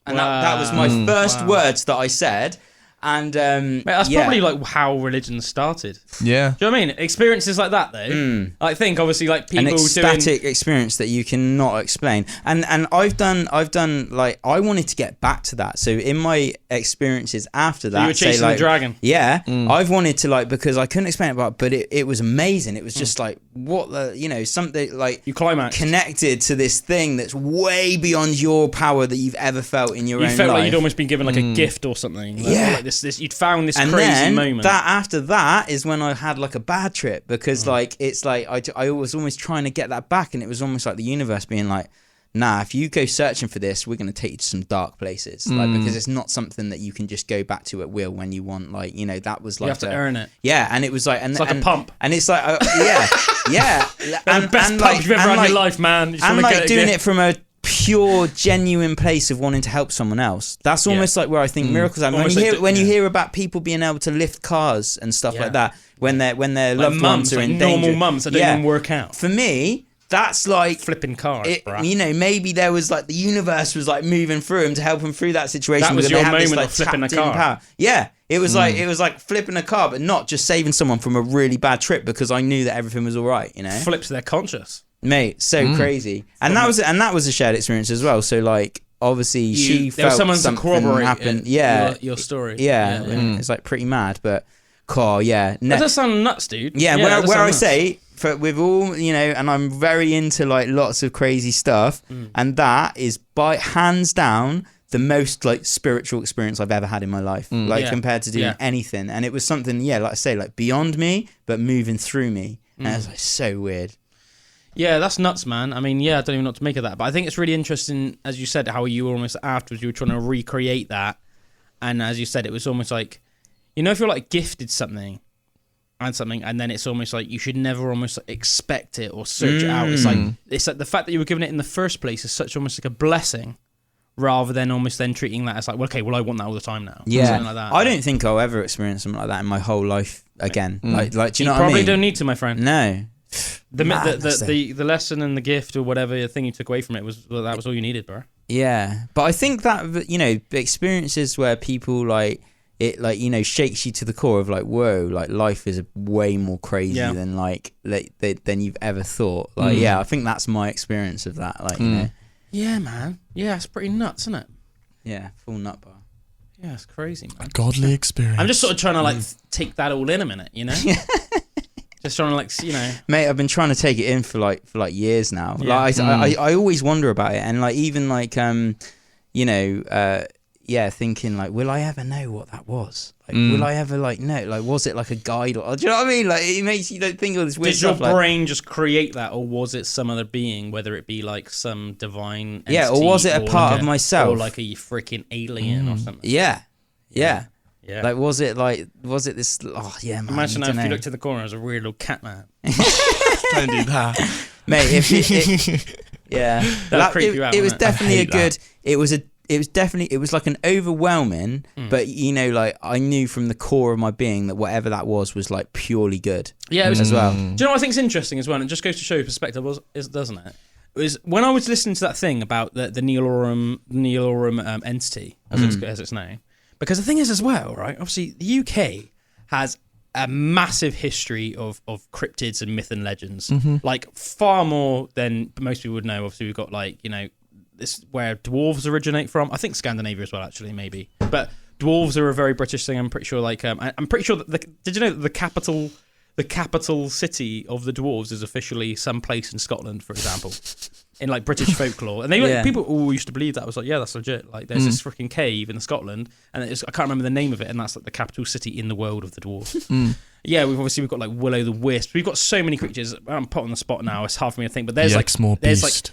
And that was my first words that I said. And mate, that's probably like how religion started. Yeah. Do you know what I mean? Experiences like that, though. I think obviously like people an ecstatic experience that you cannot explain. And I've done like, I wanted to get back to that. So in my experiences after that, you were chasing the dragon. Yeah. I've wanted to like, because I couldn't explain it, but it was amazing. It was just like, what the, you know, something like you climaxed, connected to this thing that's way beyond your power that you've ever felt in your own life. You felt like you'd almost been given like a gift or something. Like, like this you'd found this crazy moment. That after that is when I had like a bad trip, because like it's like I was almost trying to get that back, and it was almost like the universe being like, nah, if you go searching for this, we're going to take you to some dark places, like, because it's not something that you can just go back to at will when you want. Like, you know, that was like you have to earn it. Yeah, and it was like, it's like a pump, and it's like and the best pump you've ever had in your life, man. And like doing it from a pure, genuine place of wanting to help someone else. That's almost like where I think miracles are. When you hear about people being able to lift cars and stuff like that, when their like loved ones are in danger. Normal mums that don't even work out. For me, that's like flipping cars, you know, maybe there was like the universe was like moving through him to help him through that situation. That was your moment this, like, of flipping a car. Power. Yeah, it was like flipping a car, but not just saving someone from a really bad trip because I knew that everything was all right. You know, flips their conscious, mate. So crazy, and that was a shared experience as well. So like, obviously, she felt something happened. Yeah, your story. Yeah, it's like pretty mad, but that does sound nuts, dude. Yeah, where I say. With all, you know, and I'm very into like lots of crazy stuff, and that is by hands down the most like spiritual experience I've ever had in my life, compared to doing anything. And it was something, like I say, like beyond me, but moving through me, and it was like so weird. Yeah, that's nuts, man. I mean, I don't even know what to make of that, but I think it's really interesting, as you said, how you almost afterwards you were trying to recreate that, and as you said, it was almost like, you know, if you're like gifted something. And then it's almost like you should never almost like expect it or search it out. It's like the fact that you were given it in the first place is such almost like a blessing, rather than almost then treating that as like, well, okay, well, I want that all the time now. Yeah, something like that. I don't think I'll ever experience something like that in my whole life again. Like, do you know what I mean? You probably don't need to, my friend. No. The lesson and the gift or whatever thing you took away from it was that was all you needed, bro. Yeah, but I think that, you know, experiences where people like. It like, you know, shakes you to the core of like, whoa, like life is way more crazy than like than you've ever thought. Like, I think that's my experience of that. Like, you know, yeah, man, it's pretty nuts, isn't it? Yeah, full nut bar. Yeah, it's crazy, man. A godly experience. I'm just sort of trying to like take that all in a minute, you know. Just trying to like, you know, mate, I've been trying to take it in for like years now. Like, I always wonder about it, and like even like you know. Thinking like, will I ever know what that was? Like, will I ever like know? Like, was it like a guide? Or do you know what I mean? Like, it makes you don't think of this weird stuff. Did your brain just create that, or was it some other being? Whether it be like some divine entity, or was it a part like of myself, or like a freaking alien or something? Yeah. Like, was it this? Oh yeah, man. Imagine if you looked in the corner as a weird little cat man. Don't do that, mate. That'd creep you out. It was definitely a good. It was like an overwhelming, but you know, like I knew from the core of my being that whatever that was like purely good. Yeah, it was as well. Do you know what I think's interesting as well? And it just goes to show perspective, doesn't it? It was when I was listening to that thing about the Oram Entity, as its name. Because the thing is as well, right? Obviously, the UK has a massive history of cryptids and myth and legends, like far more than most people would know. Obviously, we've got like, you know, this where dwarves originate from. I think Scandinavia as well, actually, maybe. But dwarves are a very British thing. I'm pretty sure. Like, I'm pretty sure that did you know that the capital city of the dwarves is officially some place in Scotland, for example, in like British folklore. And they people all used to believe that. I was like, yeah, that's legit. Like, there's this freaking cave in Scotland, and I can't remember the name of it, and that's like the capital city in the world of the dwarves. Yeah, we've got like Willow the Wisp. We've got so many creatures. I'm put on the spot now. It's hard for me to think, but there's the like Exmoor there's beast.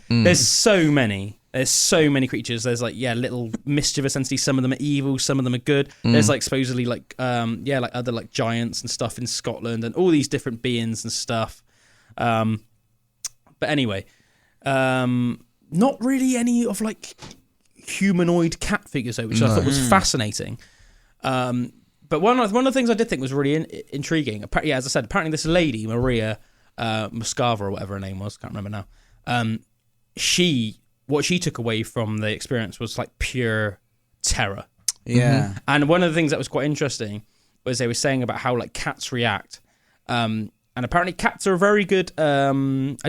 There's so many. There's so many creatures. There's like little mischievous entities. Some of them are evil. Some of them are good. There's like supposedly like like other like giants and stuff in Scotland and all these different beings and stuff. But anyway, not really any of like humanoid cat figures though, which I thought was fascinating. But one of the things I did think was really intriguing. As I said, apparently this lady, Maria Muscava or whatever her name was, can't remember now. What she took away from the experience was like pure terror. Yeah. And one of the things that was quite interesting was they were saying about how like cats react. And apparently cats are very good. I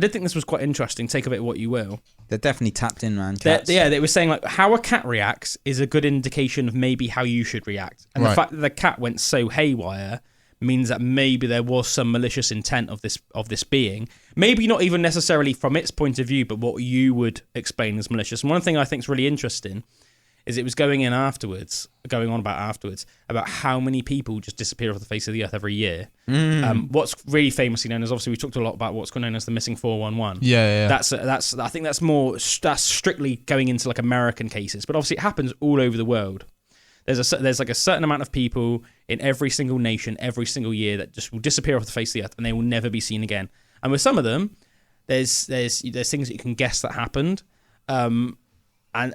did think this was quite interesting. Take of it what you will. They're definitely tapped in, man. Cats. They were saying like how a cat reacts is a good indication of maybe how you should react. And the fact that the cat went so haywire means that maybe there was some malicious intent of this being. Maybe not even necessarily from its point of view, but what you would explain as malicious. And one thing I think is really interesting is it was going on about afterwards about how many people just disappear off the face of the earth every year. What's really famously known as, obviously we talked a lot about what's known as the missing 411. Yeah. That's I think that's strictly going into like American cases, but obviously it happens all over the world. There's like a certain amount of people in every single nation every single year that just will disappear off the face of the earth and they will never be seen again. And with some of them, there's things that you can guess that happened. And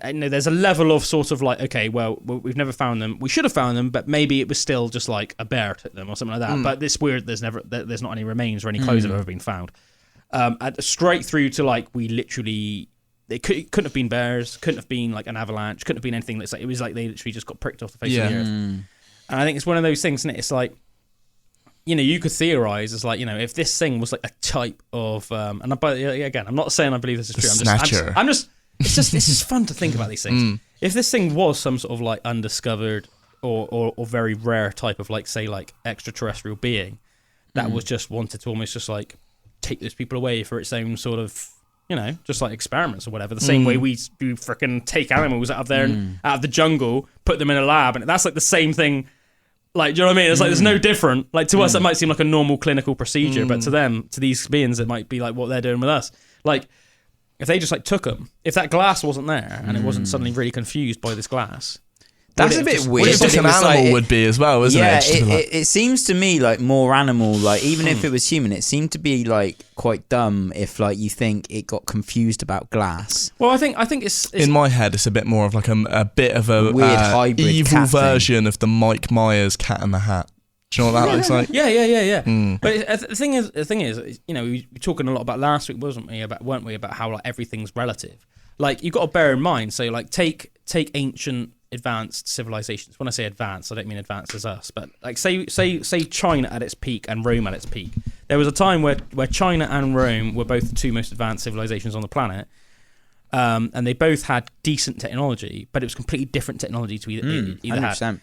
you know, there's a level of sort of like, okay, well, we've never found them. We should have found them, but maybe it was still just like a bear took them or something like that. But it's weird. There's not any remains or any clothes that have ever been found. Straight through to like, we literally, it couldn't have been bears, couldn't have been like an avalanche, couldn't have been anything that's like, it was like they literally just got pricked off the face of the earth. And I think it's one of those things, isn't it? It's like, you know, you could theorize as like, you know, if this thing was like a type of, again, I'm not saying I believe this is true. I'm just it's just fun to think about these things. If this thing was some sort of like undiscovered or very rare type of like, say, like extraterrestrial being that was just wanted to almost just like take those people away for its own sort of, you know, just like experiments or whatever, the same way we do freaking take animals out of there and out of the jungle, put them in a lab, and that's like the same thing. Like, do you know what I mean? It's like, there's no different. Like, to us, it might seem like a normal clinical procedure, but to them, to these beings, it might be like what they're doing with us. Like, if they just like took them, if that glass wasn't there and it wasn't suddenly really confused by this glass, that's a bit weird. What an animal would be as well, isn't it? Yeah, it seems to me like more animal. Like, even if it was human, it seemed to be like quite dumb if like you think it got confused about glass. Well, I think it's in my head, it's a bit more of like a bit of a weird hybrid evil version of the Mike Myers Cat in the Hat. Do you know what that looks like? Yeah. But the thing is, you know, we were talking a lot about last week, weren't we? About how like everything's relative. Like, you've got to bear in mind. So, like, take ancient advanced civilizations. When I say advanced, I don't mean advanced as us, but like say China at its peak and Rome at its peak. There was a time where China and Rome were both the two most advanced civilizations on the planet, and they both had decent technology, but it was completely different technology to either had.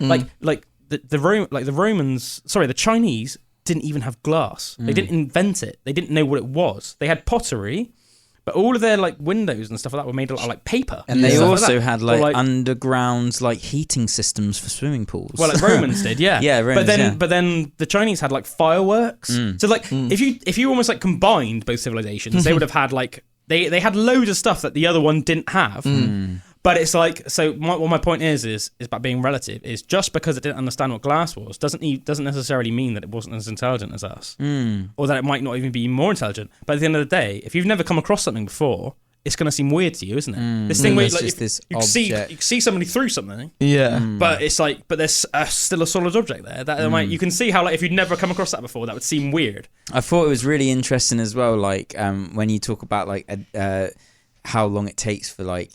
The Chinese didn't even have glass. They didn't invent it. They didn't know what it was. They had pottery, but all of their like windows and stuff like that were made out of like paper. And they also had like underground like heating systems for swimming pools. Well, like Romans did, yeah. Yeah, Romans, but then the Chinese had like fireworks. So like if you almost like combined both civilizations, they would have had like they had loads of stuff that the other one didn't have. But it's like, so what my point is about being relative, is just because it didn't understand what glass was doesn't necessarily mean that it wasn't as intelligent as us, or that it might not even be more intelligent. But at the end of the day, if you've never come across something before, it's going to seem weird to you, isn't it? This thing where like, you can see somebody through something, but it's like, but there's still a solid object there. That you can see how like if you'd never come across that before, that would seem weird. I thought it was really interesting as well, like when you talk about like how long it takes for like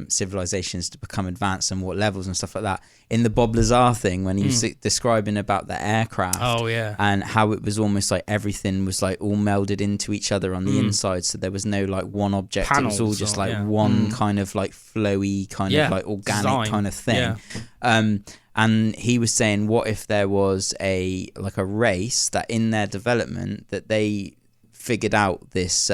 civilizations to become advanced and what levels and stuff like that. In the Bob Lazar thing, when he was describing about the aircraft, and how it was almost like everything was like all melded into each other on the inside, so there was no like one object. Panels, it was all just like one kind of like flowy kind of like organic design kind of thing. And he was saying, what if there was a race that in their development that they figured out this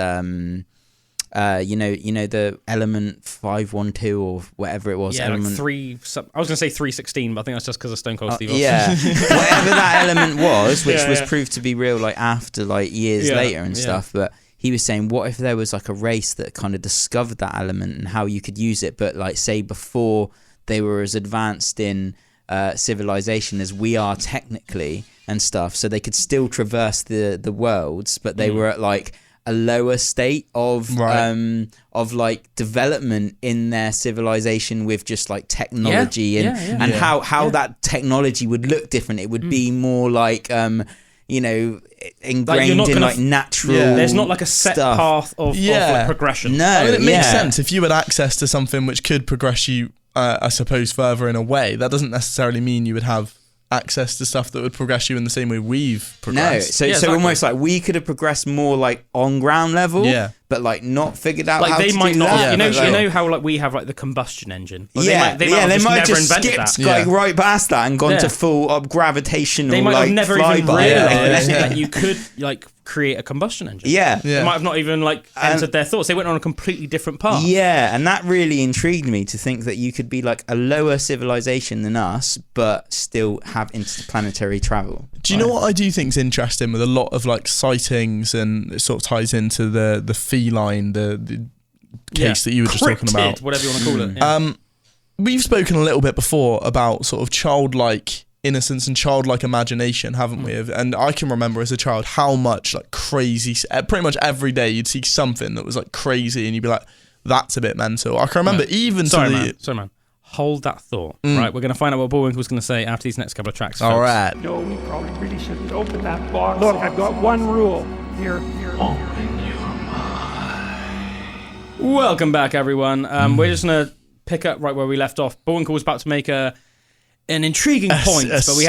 you know the element 512 or whatever it was. Yeah, element, like 3. I was going to say 316, but I think that's just because of Stone Cold Steve Austin. Yeah, whatever that element was, which was proved to be real like after like years later and stuff. But he was saying, what if there was like a race that kind of discovered that element and how you could use it, but like say before they were as advanced in civilization as we are technically and stuff, so they could still traverse the worlds, but they were at like a lower state of like development in their civilization with just like technology and how that technology would look different. It would be more like you know, ingrained like in like natural there's not like a set stuff. Path of like progression. No, I mean, it makes sense if you had access to something which could progress you I suppose further in a way. That doesn't necessarily mean you would have access to stuff that would progress you in the same way we've progressed. No, so almost like we could have progressed more like on ground level, but like not figured out like how they to might do not. that. You know how like we have like the combustion engine. Well, they might have just skipped like right past that and gone to full gravitational. They might like, have never even realised that you could like create a combustion engine. They might have not even like entered their thoughts. They went on a completely different path. And that really intrigued me to think that you could be like a lower civilization than us, but still have interplanetary travel. Do you know what I do think is interesting with a lot of like sightings, and it sort of ties into the feline, the case that you were just talking about, whatever you want to call it. We've spoken a little bit before about sort of childlike innocence and childlike imagination, haven't we? And I can remember as a child how much like crazy, pretty much every day you'd see something that was like crazy and you'd be like, that's a bit mental. I can remember Sorry, man. Hold that thought. Right, we're going to find out what Bullwinkle was going to say after these next couple of tracks. All right. No, we probably really shouldn't open that box. Look, I've got one rule. Here. Welcome back, everyone. We're just going to pick up right where we left off. Bullwinkle was about to make an intriguing point, but we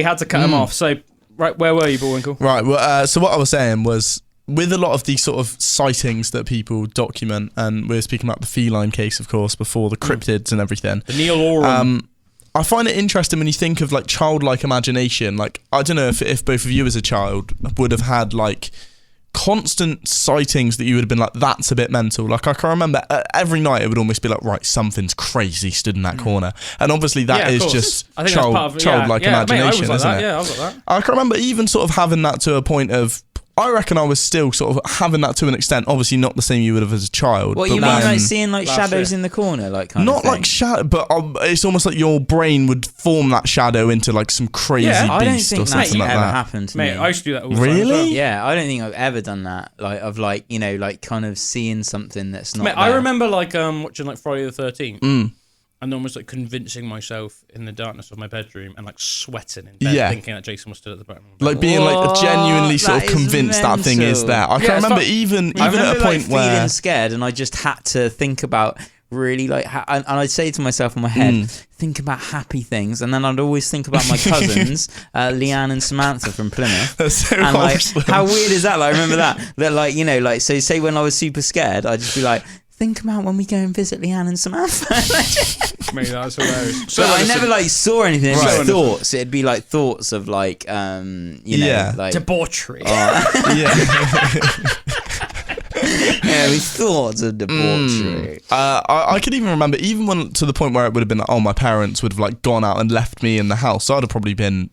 had to cut him off. So, right, where were you, Bullwinkle? Right, well, so what I was saying was, with a lot of these sort of sightings that people document, and we're speaking about the feline case, of course, before the cryptids and everything. The Neil Oram. I find it interesting when you think of like childlike imagination. Like, I don't know if both of you as a child would have had like constant sightings that you would have been like, that's a bit mental. Like, I can remember every night it would almost be like, right, something's crazy stood in that corner. And obviously that is just childlike imagination, isn't it? Yeah, I was like that. I can remember even sort of having that to a point of, I reckon I was still sort of having that to an extent. Obviously, not the same you would have as a child. What you mean, like seeing like shadows in the corner, like kind not of thing? like shadow, but it's almost like your brain would form that shadow into like some crazy beast or something like ever that. happened to me. me. I used to do that all the time. Really? Yeah, I don't think I've ever done that. Like of like, you know, like kind of seeing something that's not. Mate, I remember like watching like Friday the 13th. And almost like convincing myself in the darkness of my bedroom and like sweating in bed, thinking that Jason was stood at the bottom. Like being like genuinely sort of convinced that thing is there. I can remember even at a point where feeling scared, and I just had to think about really like, and I'd say to myself in my head, think about happy things, and then I'd always think about my cousins, Leanne and Samantha from Plymouth. That's so and like, awesome. how weird is that? Like, I remember that like, you know, like, so say when I was super scared, I'd just be like, think about when we go and visit Leanne and Samantha. Mate, that's hilarious. So I never like saw anything. It'd be thoughts. It'd be like thoughts of like, you know, like debauchery. We thoughts of debauchery. I could even remember, even when to the point where it would have been like, oh, my parents would have like gone out and left me in the house. So I'd have probably been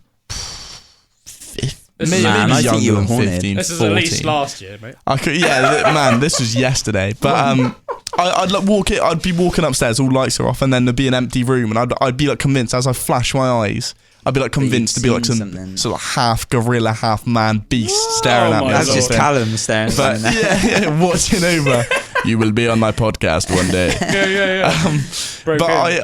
maybe I think you were 15, This is 14. at least last year, mate. I could, man, this was yesterday. But I'd like I'd be walking upstairs, all lights are off, and then there'd be an empty room, and I'd be like convinced as I flash my eyes. I'd be like convinced to be like some sort of half gorilla, half man beast staring at me. That's just Calum staring at me. Yeah, watching over. You will be on my podcast one day. Yeah. But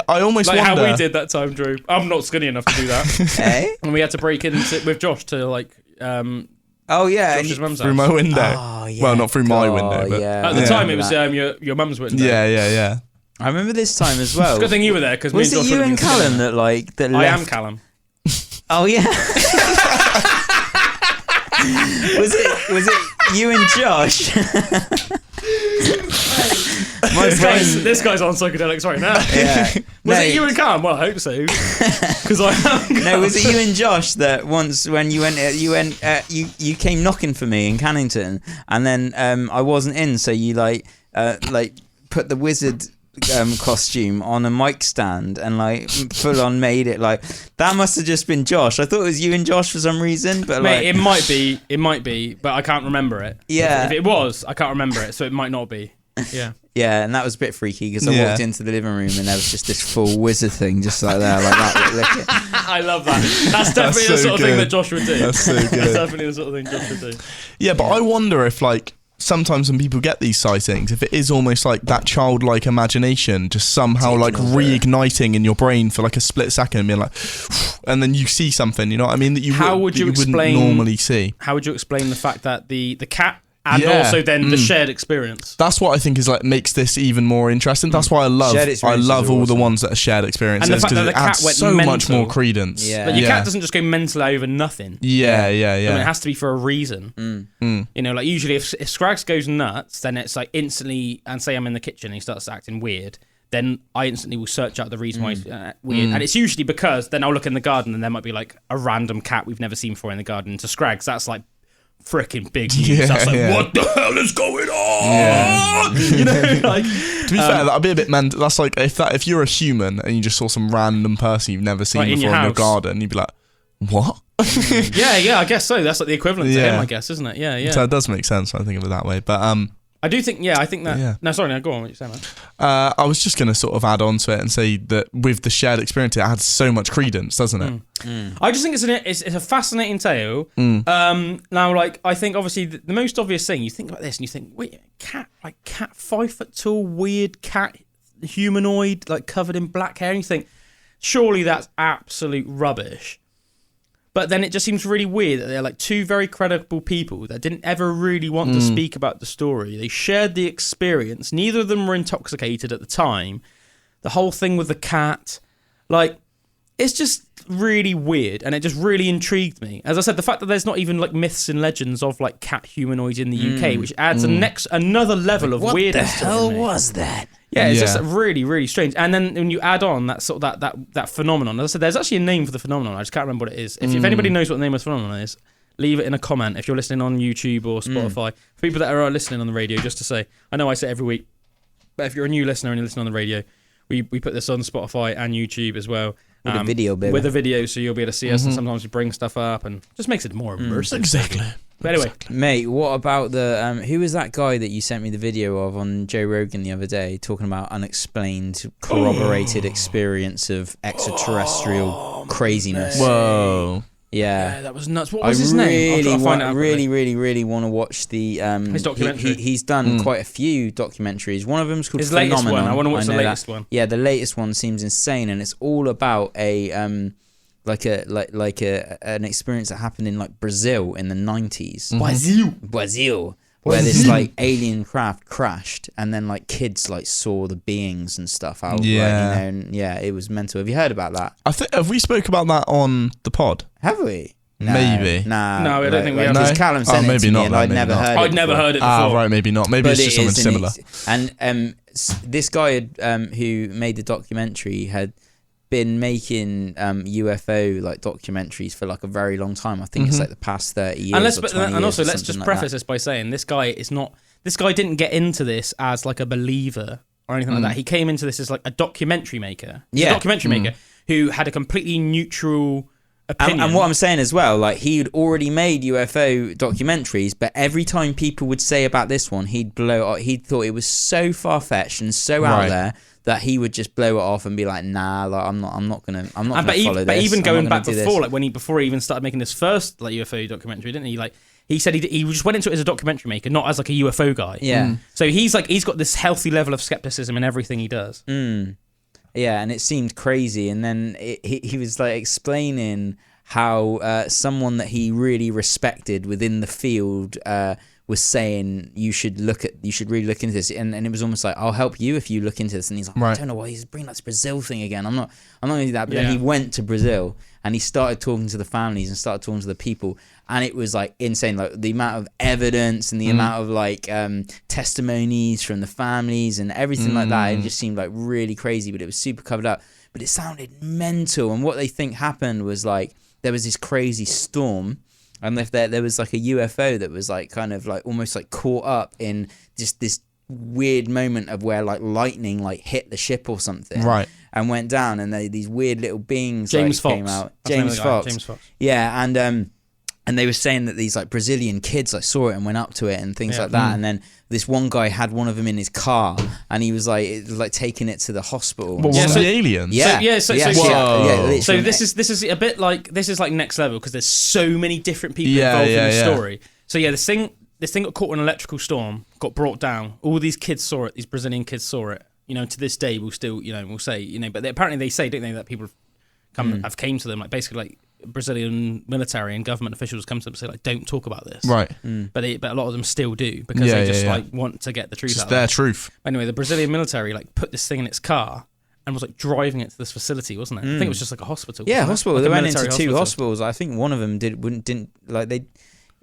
I almost like wonder how we did that time, Drew. I'm not skinny enough to do that. Hey? And we had to break in with Josh to like. Josh's mum's through house. my window. Oh, yeah. Well, not through my window, but at the time it was your mum's window. Yeah. I remember this time as well. It's a good thing you were there because was it you and Calum that like that? I am Calum. Oh yeah. was it you and Josh? This guy's on psychedelics right now. Yeah. Was it you and Calum? Well, I hope so. Because I am Calum. No, was it you and Josh that once when you you came knocking for me in Cannington, and then I wasn't in, so you like put the wizard costume on a mic stand and like full on made it like that. Must have just been Josh. I thought it was you and Josh for some reason, but mate, it might be, but I can't remember it. Yeah, if it was, I can't remember it, so it might not be. Yeah, and that was a bit freaky because I walked into the living room and there was just this full wizard thing just like that, like that. I love that. That's definitely the sort of thing that Josh would do. That's so good. That's definitely the sort of thing Josh would do. Yeah, but I wonder if like sometimes when people get these sightings, if it is almost like that childlike imagination just somehow like reigniting in your brain for like a split second and being like, and then you see something, you know what I mean, that you wouldn't normally see. How would you explain the fact that the cat and also then the shared experience? That's what I think is like makes this even more interesting. That's why I love all the ones that are shared experiences, because it adds so much more credence. Yeah. But your cat doesn't just go mental over nothing. Yeah. I mean, it has to be for a reason. You know, like usually if Scrags goes nuts, then it's like instantly, and say I'm in the kitchen and he starts acting weird, then I instantly will search out the reason why he's weird. And it's usually because then I'll look in the garden and there might be like a random cat we've never seen before in the garden. To Scrags, that's like freaking big news. That's like, what the hell is going on? You know, like, to be fair, that'd be a bit mental. That's like if you're a human and you just saw some random person you've never seen before in your garden, you'd be like, what? yeah, I guess so. That's like the equivalent to him, I guess, isn't it? Yeah. So it does make sense when I think of it that way. But I do think, I think that. Yeah. No, sorry, no, go on. What you saying, man? I was just going to sort of add on to it and say that with the shared experience, it adds so much credence, doesn't it? I just think it's a fascinating tale. Now, like, I think obviously the most obvious thing, you think about this and you think, wait, cat 5 foot tall, weird cat, humanoid, like covered in black hair, and you think, surely that's absolute rubbish. But then it just seems really weird that they're like two very credible people that didn't ever really want to speak about the story. They shared the experience. Neither of them were intoxicated at the time. The whole thing with the cat, like, it's just really weird, and it just really intrigued me. As I said, the fact that there's not even like myths and legends of like cat humanoids in the UK, which adds another level of weirdness. What the hell was that? Yeah, it's just really, really strange. And then when you add on that sort of that phenomenon, as I said, there's actually a name for the phenomenon. I just can't remember what it is. If anybody knows what the name of the phenomenon is, leave it in a comment. If you're listening on YouTube or Spotify, for people that are listening on the radio, just to say, I know I say it every week, but if you're a new listener and you're listening on the radio, we put this on Spotify and YouTube as well. With a video, baby. With a video, so you'll be able to see us, and sometimes we bring stuff up, and just makes it more immersive. Exactly. But anyway, mate, what about the who was that guy that you sent me the video of on Joe Rogan the other day, talking about unexplained, corroborated experience of extraterrestrial craziness? Whoa. Yeah, that was nuts. What was his name? I really want to watch the his documentary. He's done quite a few documentaries. One of them's called his Phenomenon. latest one. I want to watch the latest one. Yeah, the latest one seems insane, and it's all about an experience that happened in like Brazil in the 90s. Brazil. Where this like alien craft crashed, and then like kids like saw the beings and stuff out. Yeah. And it was mental. Have you heard about that? Have we spoke about that on the pod? Have we? No, Maybe. Nah. No, I don't think we have. Because Calum sent it to me, and I'd never heard it. I'd never heard it before. Right, maybe not. Maybe it's just something similar. And this guy who made the documentary had been making UFO like documentaries for like a very long time. I think it's like the past 30 years. And also let's just preface this by saying this guy didn't get into this as like a believer or anything like that. He came into this as like a documentary maker. He's a documentary maker who had a completely neutral opinion. And what I'm saying as well, like he'd already made UFO documentaries, but every time people would say about this one, he'd blow it. He thought it was so far-fetched and so out there that he would just blow it off and be like, nah, like I'm not gonna follow this. But even going back before, like before he even started making this first like UFO documentary, didn't he? Like he said he just went into it as a documentary maker, not as like a UFO guy. Yeah. So he's got this healthy level of skepticism in everything he does. Yeah, and it seemed crazy. And then he was like explaining how someone that he really respected within the field was saying you should really look into this, and it was almost like, I'll help you if you look into this. And he's like, I don't know why he's bringing that Brazil thing again. I'm not gonna do that. But then he went to Brazil and he started talking to the families and started talking to the people, and it was like insane, like the amount of evidence and the amount of like testimonies from the families and everything like that. It just seemed like really crazy, but it was super covered up. But it sounded mental, and what they think happened was like there was this crazy storm. And if there was like a UFO that was like kind of like almost like caught up in just this weird moment of where like lightning like hit the ship or something, right, and went down, and these weird little beings James like, Fox came out. James Fox, yeah, and they were saying that these like Brazilian kids like saw it and went up to it and things like that, and then this one guy had one of them in his car, and he was like taking it to the hospital. What, one of the aliens? So this is a bit like, this is like next level, because there's so many different people involved in the story. So this thing got caught in an electrical storm, got brought down. All these kids saw it. These Brazilian kids saw it. You know, to this day, we'll say, but apparently they say, don't they, that people have came to them, like basically like Brazilian military and government officials come to them and say like, don't talk about this, right? But a lot of them still do, because they just like want to get the truth. It's just their truth. Anyway, the Brazilian military like put this thing in its car and was like driving it to this facility, wasn't it? I think it was just like a hospital. Yeah, hospital. Like they went into two hospitals. I think one of them didn't like they.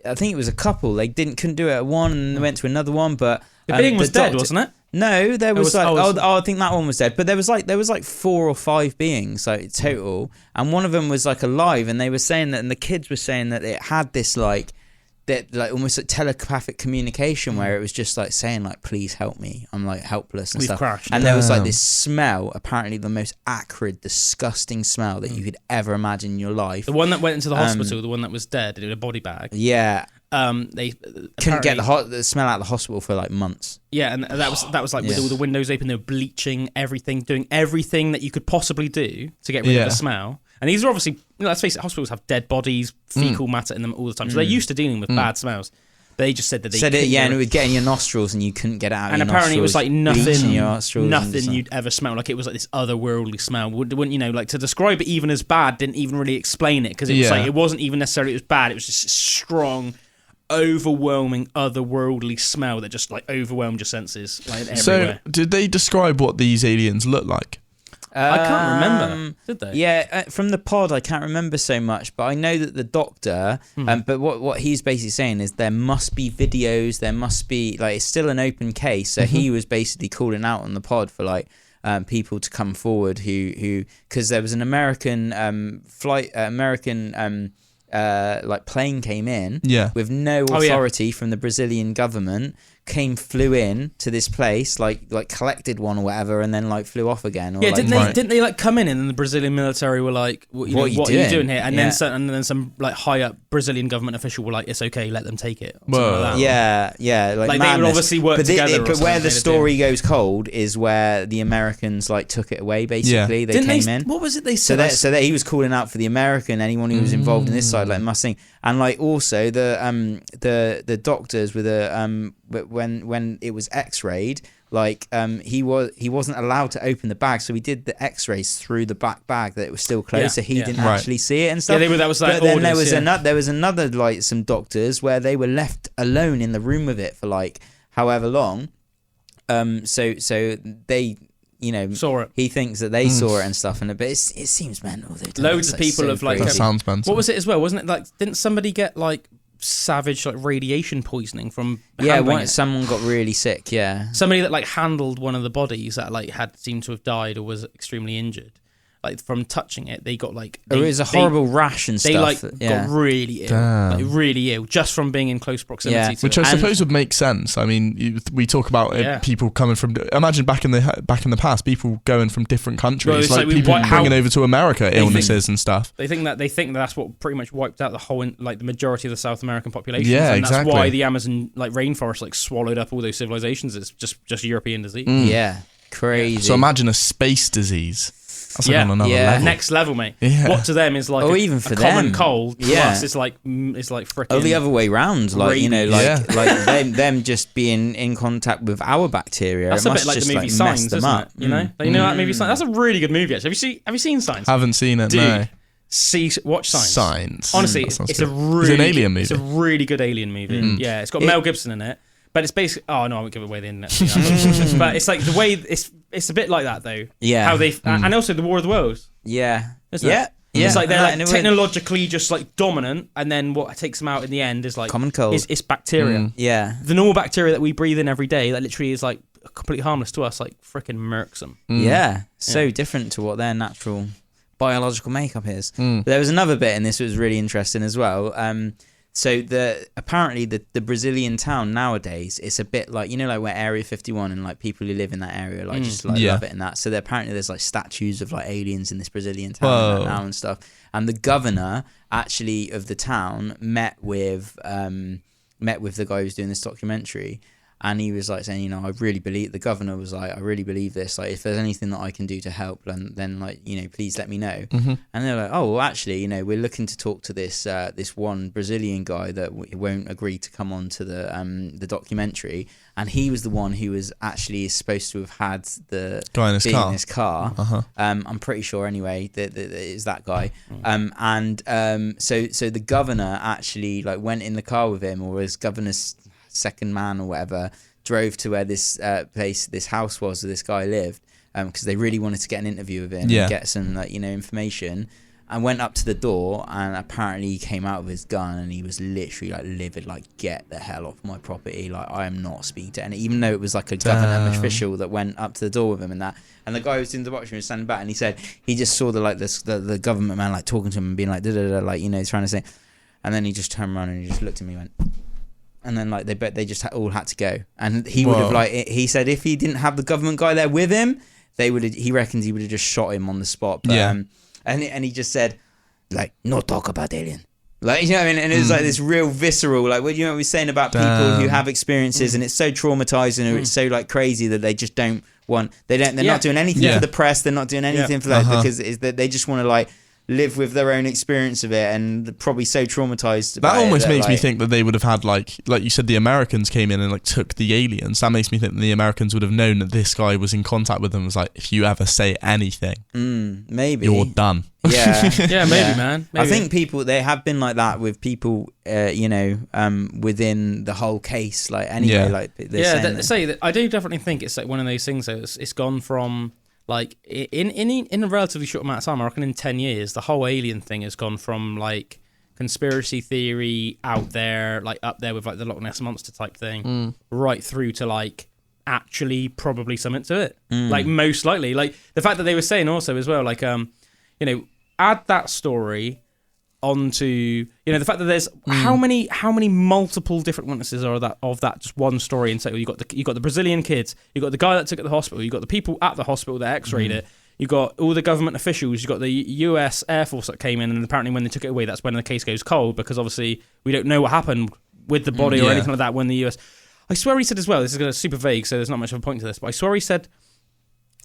I think it was a couple. They couldn't do it at one, and they went to another one. But the being was dead, wasn't it? No, there was I think that one was dead. But there was like 4 or 5 beings like total, and one of them was like alive. And they were saying that, and the kids were saying that it had this like almost like telepathic communication, where it was just like saying like, please help me, I'm like helpless and stuff. Crashed. And there was like this smell, apparently the most acrid, disgusting smell that you could ever imagine in your life. The one that went into the hospital, the one that was dead in a body bag. Yeah. they couldn't get apparently- the smell out of the hospital for like months. Yeah, and that was like with Yeah. all the windows open, they were bleaching everything, doing everything that you could possibly do to get rid of the smell. And these are obviously, let's face it, hospitals have dead bodies, fecal matter in them all the time, so they're used to dealing with bad smells. They just said that they couldn't and it would get in your nostrils and you couldn't get it out. And your apparently it was like nostrils, bleach in nothing, your nostrils and just you'd ever smell. Like it was like this otherworldly smell. Wouldn't you know? Like to describe it even as bad didn't even really explain it because it was like it wasn't even necessarily it was bad. It was just a strong, overwhelming, otherworldly smell that just like overwhelmed your senses like everywhere. So, did they describe what these aliens look like? I can't remember. Did they? Yeah, from the pod, I can't remember so much, but I know that the doctor. But what he's basically saying is there must be videos. There must be like it's still an open case. So he was basically calling out on the pod for like people to come forward who because there was an American like plane came in with no authority from the Brazilian government. Flew in to this place, like collected one or whatever, and then like flew off again. Or, yeah, like, didn't they like come in and then the Brazilian military were like, what are you doing here? And then some like high up Brazilian government official were like, it's okay, let them take it. Well, yeah, like they would obviously work together. But where the story goes cold is where the Americans like took it away. Basically, they came in. What was it they said? So that he was calling out for the American, anyone who was involved in this side, like Mussing, and like also the doctors with but when it was X-rayed, like he wasn't allowed to open the bag, so he did the X-rays through the black bag that it was still closed, so he didn't actually see it and stuff. Yeah, that was like. But then there was another like some doctors where they were left alone in the room with it for like however long. So they. You know, saw it. He thinks that they saw it and stuff, but it seems mental. Loads of people have like. That sounds mental. What was it as well? Wasn't it like? Didn't somebody get like savage like radiation poisoning from? Someone got really sick. Yeah, somebody that like handled one of the bodies that like had seemed to have died or was extremely injured. Like from touching it, they got like. It was a horrible rash and stuff. They like got really ill, just from being in close proximity. To which I suppose would make sense. I mean, we talk about people coming from. Imagine back in the past, people going from different countries, like people bringing over to America illnesses and stuff. They think that's what pretty much wiped out the majority of the South American population. Yeah, and exactly. That's why the Amazon like rainforest like swallowed up all those civilizations. It's just European disease. Yeah, crazy. So imagine a space disease. That's like on another level. Next level, mate. Yeah. What to them is like even for a common them. cold. Yeah. Plus it's like freaking. Oh, the other way round, like you know, like them just being in contact with our bacteria. That's it a must bit like just, the movie like, Signs, mess them isn't up. it? You know, you know that movie Signs. That's a really good movie. Actually, have you seen Signs? Haven't seen it. Dude, No. Watch Signs. Signs. Honestly, it's a really an alien movie. It's a really good alien movie. Yeah, it's got Mel Gibson in it. But it's basically. Oh no, I won't give away the internet. But it's like the way it's a bit like that though. Yeah. How they and also the War of the Worlds. Yeah. Isn't it? Yeah. It's like they're like technologically just like dominant, and then what takes them out in the end is like common cold. It's bacteria. Yeah. The normal bacteria that we breathe in every day that literally is like completely harmless to us, like freaking murks them. Yeah. So different to what their natural biological makeup is. But there was another bit, and this was really interesting as well. So apparently the Brazilian town nowadays, it's a bit like, you know, like where Area 51 and like people who live in that area like just like love it and that. So apparently there's like statues of like aliens in this Brazilian town now and stuff. And the governor actually of the town met with the guy who's doing this documentary. And he was like saying, you know, the governor was like, I really believe this. Like, if there's anything that I can do to help, then like, you know, please let me know. And they're like, oh, well, actually, you know, we're looking to talk to this one Brazilian guy that won't agree to come on to the documentary. And he was the one who was actually supposed to have had the guy in his car. I'm pretty sure anyway that is that guy. So the governor actually like went in the car with him, or his governor's second man or whatever, drove to where this house was where this guy lived, because they really wanted to get an interview with him and get some like, you know, information, and went up to the door, and apparently he came out with his gun and he was literally like livid, like, get the hell off my property, like I am not speaking to any, even though it was like a government official that went up to the door with him and that. And the guy who was in the box room was standing back, and he said he just saw the government man like talking to him and being like da-da-da, like, you know, trying to say, and then he just turned around and he just looked at me and went, and then like they just all had to go, and he would have like, he said if he didn't have the government guy there with him, he reckons he would have just shot him on the spot. But, and he just said like, no talk about alien, Like, you know what I mean? And it was like this real visceral, like, what you know what we were saying about people who have experiences and it's so traumatizing or it's so like crazy that they just don't want, they're not doing anything for the press, they're not doing anything for that because it's that they just want to like live with their own experience of it, and they're probably so traumatized that almost makes like, me think that they would have had like you said, the Americans came in and like took the aliens. That makes me think that the Americans would have known that this guy was in contact with them, was like, if you ever say anything, maybe you're done. Yeah, maybe, man. Maybe. I think people, they have been like that with people, you know, within the whole case. Like anyway, like I do definitely think it's like one of those things. That it's gone from like in a relatively short amount of time. I reckon in 10 years, the whole alien thing has gone from like conspiracy theory out there, like up there with like the Loch Ness monster type thing, right through to like actually probably something to it. Like most likely, like the fact that they were saying also as well, like you know, add that story onto, you know, the fact that there's how many multiple different witnesses are of that just one story in total. You got the Brazilian kids, you got the guy that took it to the hospital, you got the people at the hospital that x-rayed it, you got all the government officials, you got the US Air Force that came in, and apparently when they took it away, that's when the case goes cold, because obviously we don't know what happened with the body or anything like that when the US. I swear he said as well, this is going to super vague, so there's not much of a point to this, but I swear he said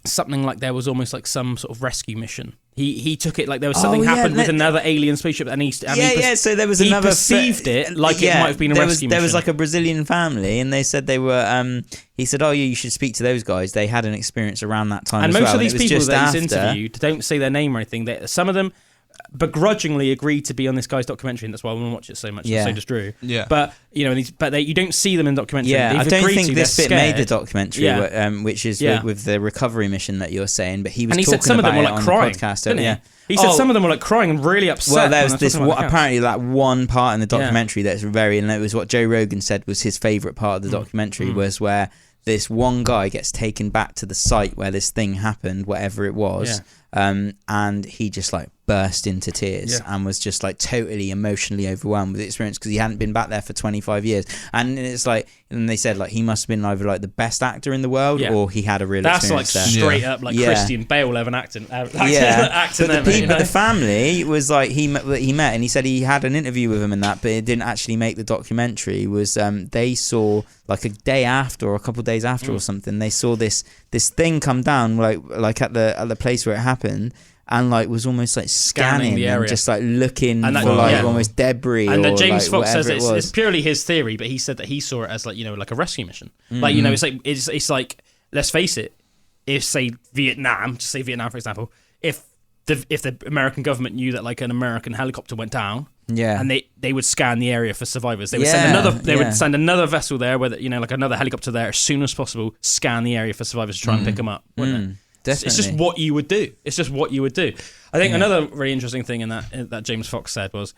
something like there was almost like some sort of rescue mission. He took it like there was something happened with another alien spaceship, and so there was he another perceived it like it might have been a rescue mission. There was like a Brazilian family, and they said they were he said, oh yeah, you should speak to those guys, they had an experience around that time and as most well. of these people that he's interviewed don't say their name or anything. Some of them begrudgingly agreed to be on this guy's documentary, and that's why I want to watch it so much. And so does Drew. But you know, you don't see them in documentary. I don't think this bit made the documentary, which is with the recovery mission that you're saying. But he was talking said some about of them were like crying, the podcast. Didn't he? He said some of them were like crying and really upset. Well, there's this apparently that one part in the documentary that's very, and it was what Joe Rogan said was his favourite part of the documentary was where this one guy gets taken back to the site where this thing happened, whatever it was, and he just like burst into tears and was just like totally emotionally overwhelmed with the experience because he hadn't been back there for 25 years. And it's like, and they said like he must have been either like the best actor in the world or he had a real experience there. That's like straight up like Christian Bale level acting. But the family was like he met, and he said he had an interview with him and that, but it didn't actually make the documentary. Was they saw like a day after or a couple of days after or something, they saw this thing come down like at the place where it happened, and like was almost like scanning the area, and just like looking for like almost debris. And then James like Fox says it's purely his theory, but he said that he saw it as like, you know, like a rescue mission. Like, you know, it's like let's face it, if say Vietnam, just say Vietnam for example, if the American government knew that like an American helicopter went down, and they would scan the area for survivors. They would send another vessel there, where you know, like another helicopter there as soon as possible, scan the area for survivors to try and pick them up. Wouldn't it? Definitely. It's just what you would do. It's just what you would do. I think another really interesting thing in that James Fox said was,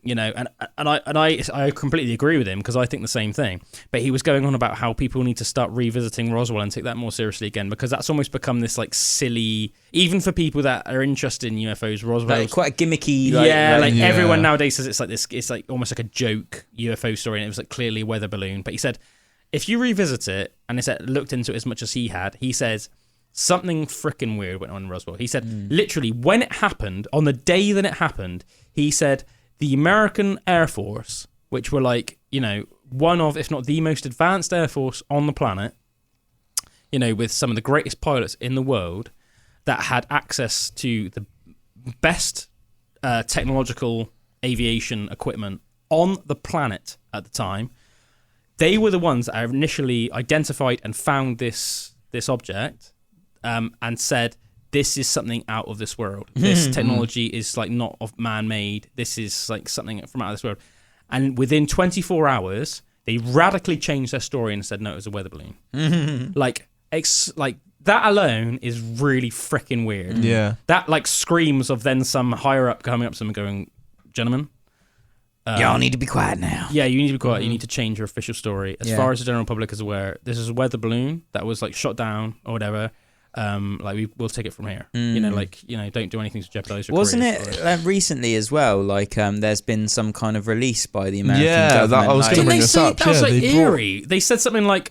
you know, and I completely agree with him because I think the same thing. But he was going on about how people need to start revisiting Roswell and take that more seriously again, because that's almost become this like silly, even for people that are interested in UFOs. Roswell, like, quite a gimmicky. Everyone nowadays says it's like this. It's like almost like a joke UFO story, and it was like clearly a weather balloon. But he said, if you revisit it, and he said looked into it as much as he had, he says something freaking weird went on in Roswell. He said, literally, when it happened, on the day that it happened, he said the American Air Force, which were like, you know, one of, if not the most advanced Air Force on the planet, you know, with some of the greatest pilots in the world that had access to the best technological aviation equipment on the planet at the time, they were the ones that initially identified and found this object. And said, this is something out of this world. This technology is like not of man-made. This is like something from out of this world. And within 24 hours, they radically changed their story and said, no, it was a weather balloon. Like that alone is really freaking weird. Yeah. That like screams of then some higher up coming up to them and going, gentlemen, y'all need to be quiet now. Yeah, you need to be quiet. You need to change your official story. As far as the general public is aware, this is a weather balloon that was like shot down or whatever. Like we'll take it from here. You know, like, you know, don't do anything to jeopardize your Wasn't careers. it recently as well? Like, there's been some kind of release by the American government. That I was going to bring this up. That was like eerie. They said something like,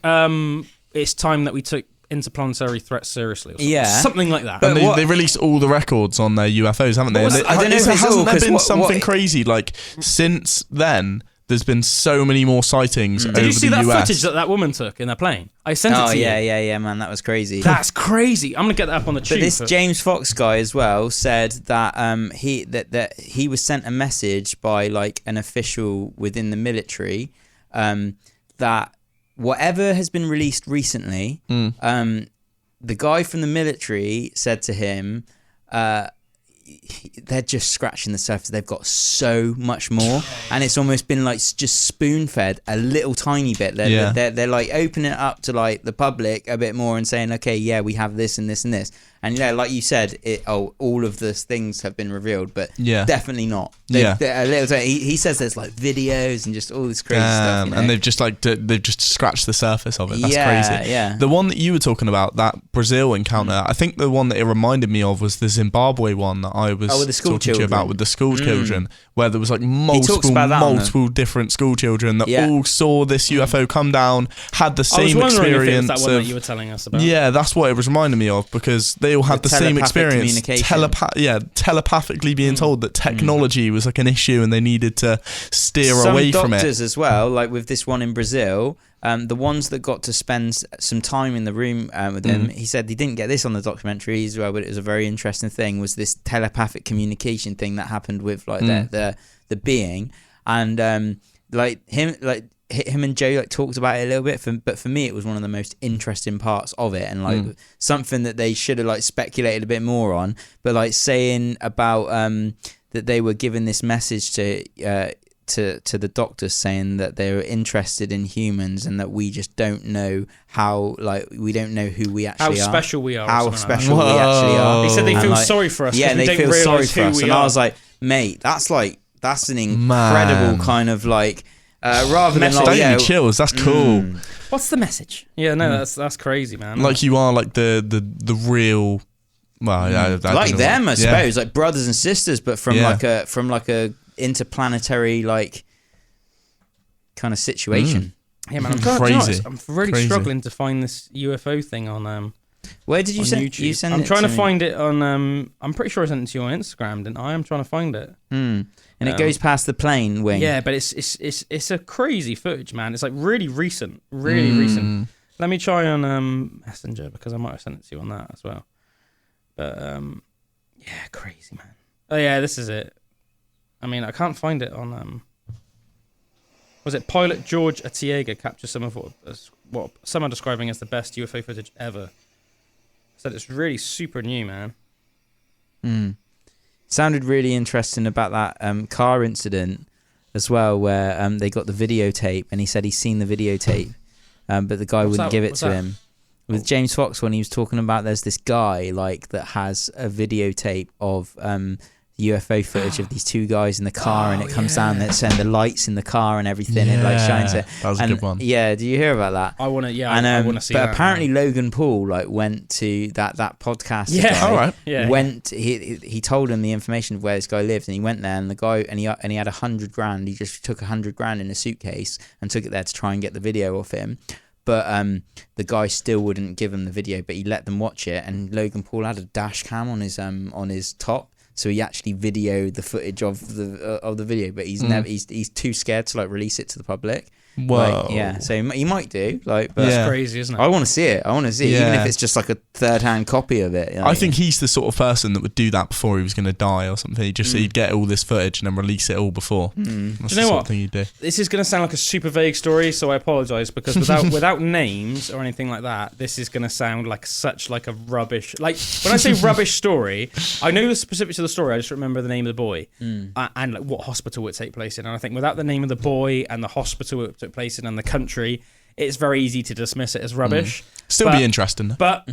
"It's time that we took interplanetary threat seriously. Or something. Yeah. Something like that. And they released all the records on their UFOs, haven't they? I don't know if it's hasn't all, there 'cause been what- something crazy like since then? There's been so many more sightings over Did you see the that US. footage that woman took in her plane? I sent it to you. yeah, man, that was crazy. That's crazy. I'm gonna get that up on the tube. But this James Fox guy as well said that he was sent a message by like an official within the military that whatever has been released recently, the guy from the military said to him, they're just scratching the surface. They've got so much more, and it's almost been like just spoon-fed a little tiny bit. They're like opening it up to like the public a bit more and saying, okay, yeah, we have this and this and this. And yeah, like you said, all of the things have been revealed, but definitely not. They're a little. He says there's like videos and just all this crazy stuff, you know? And they've just scratched the surface of it. That's crazy. Yeah. The one that you were talking about, that Brazil encounter, I think the one that it reminded me of was the Zimbabwe one that I was with the school talking to you about with the school children, where there was like talks about that multiple different school children that all saw this UFO come down, had the same I was wondering experience. if it was that one that you were telling us about. Yeah, that's what it was reminding me of, because they all had the same experience. Telepathically being told that technology was like an issue and they needed to steer away from it. Some doctors as well, like with this one in Brazil, the ones that got to spend some time in the room with him, he said he didn't get this on the documentary as well, but it was a very interesting thing, was this telepathic communication thing that happened with like the being, and like him and Joe like talked about it a little bit, but for me it was one of the most interesting parts of it, and like something that they should have like speculated a bit more on, but like saying about that they were giving this message to the doctors, saying that they were interested in humans and that we just don't know how, like we don't know who we actually how are, special we are, how special we actually are. He said they And feel like, sorry for us. Yeah, we they don't feel sorry realise for who us, we and are. I was like, mate, that's an incredible kind of like. Rather than Don't give me chills. That's cool. What's the message? Yeah, no, that's crazy, man. Like you are like the real. Well, I like them, I Yeah. suppose, like brothers and sisters, but from like a interplanetary like kind of situation. Yeah, man, I'm Crazy. I'm really Crazy. struggling to find this UFO thing on Where did you on send? YouTube. You send I'm it trying to me. find it on. I'm pretty sure I sent it to you on Instagram, didn't I? I'm trying to find it. And it goes past the plane wing. Yeah, but it's a crazy footage, man. It's like really recent, really recent. Let me try on Messenger, because I might have sent it to you on that as well. But yeah, crazy, man. Oh yeah, this is it. I mean, I can't find it on was it pilot George Atiega captured some of what some are describing as the best UFO footage ever. Said it's really super new, man. Sounded really interesting about that car incident as well, where they got the videotape, and he said he's seen the videotape, but the guy wouldn't give it to him. With James Fox, when he was talking about, there's this guy like that has a videotape of UFO footage of these two guys in the car, and it comes down and the lights in the car and everything, it like shines it. That was a good one. Yeah, do you hear about that? I want to. Yeah, And, I want to see but that. apparently Logan Paul like went to that podcast. Yeah, guy, all right. Yeah. He told him the information of where this guy lived, and he went there, and the guy and he had $100,000. He just took $100,000 in a suitcase and took it there to try and get the video of him. But the guy still wouldn't give him the video, but he let them watch it. And Logan Paul had a dash cam on his top, so he actually videoed the footage of the video. But he's never he's too scared to like release it to the public. Whoa. Like, yeah, so he might do like, but That's crazy, isn't it? I want to see it. I want to see it, even if it's just like a third-hand copy of it. You know? I think he's the sort of person that would do that before he was going to die or something. He'd get all this footage and then release it all before. That's Do you the know sort what? of thing he'd do. This is going to sound like a super vague story, so I apologise, because without names or anything like that, this is going to sound like such like a rubbish. Like when I say rubbish story, I know the specifics of the story. I just remember the name of the boy and like what hospital it take place in. And I think without the name of the boy and the hospital it took place in and the country, it's very easy to dismiss it as rubbish. Still be interesting. But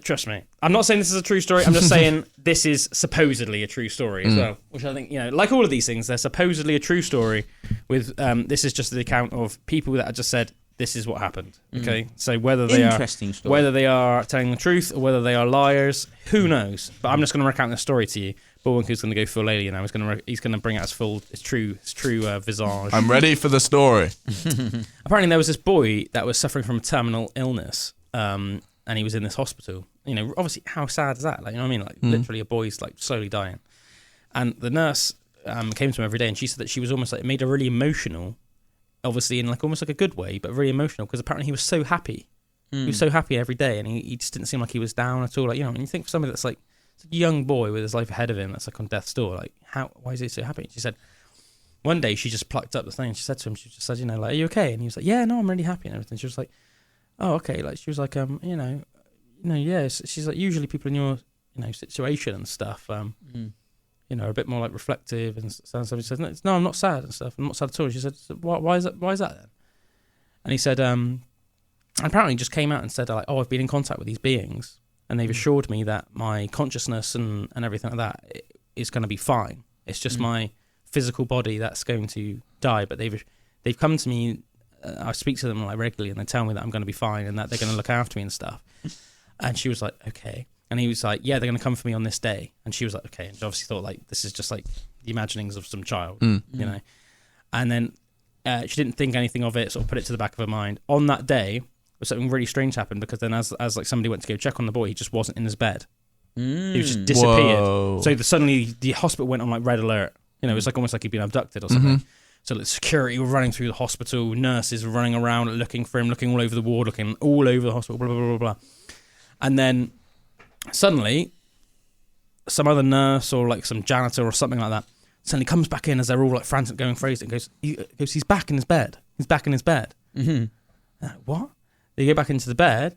trust me, I'm not saying this is a true story. I'm just saying this is supposedly a true story as well, which I think, like all of these things, they're supposedly a true story. With this is just the account of people that have just said this is what happened. Okay, so whether they are telling the truth or whether they are liars, who knows? But I'm just going to recount the story to you. Bullwinkle's going to go full alien now. He's going to bring out his true visage. I'm ready for the story. Apparently, there was this boy that was suffering from a terminal illness, and he was in this hospital. You know, obviously, how sad is that? Like, you know what I mean? Like, literally, a boy's like slowly dying, and the nurse came to him every day, and she said that she was almost like, it made her really emotional, obviously in like almost like a good way, but really emotional, because apparently he was so happy. He was so happy every day, and he just didn't seem like he was down at all. Like, you know, when you think for somebody that's like a young boy with his life ahead of him, that's like on death's door, like, why is he so happy? She said one day she just plucked up the thing, and she said to him, she just said, you know, like, are you okay? And he was like, yeah, no, I'm really happy and everything. She was like, oh, okay. Like, she was like, you know, yeah. She's like, usually people in your, you know, situation and stuff, you know, are a bit more like reflective and stuff. He said, no, I'm not sad and stuff. I'm not sad at all. She said, why is that then? And he said, apparently just came out and said, like, oh, I've been in contact with these beings, and they've assured me that my consciousness and everything like that is going to be fine. It's just my physical body that's going to die. But they've come to me. I speak to them like regularly, and they tell me that I'm going to be fine and that they're going to look after me and stuff. And she was like, okay. And he was like, yeah, they're going to come for me on this day. And she was like, okay. And she obviously thought, like, this is just like the imaginings of some child, you know. And then she didn't think anything of it, sort of put it to the back of her mind. On that day, something really strange happened, because then as like somebody went to go check on the boy, he just wasn't in his bed. He was just disappeared. Whoa. So suddenly the hospital went on like red alert. You know, it was like almost like he'd been abducted or something. So like, security were running through the hospital, nurses were running around looking for him, looking all over the ward, looking all over the hospital, blah, blah, blah, blah, blah. And then suddenly some other nurse or like some janitor or something like that suddenly comes back in as they're all like frantic, going crazy, and goes, he's back in his bed. He's back in his bed. What? They go back into the bed,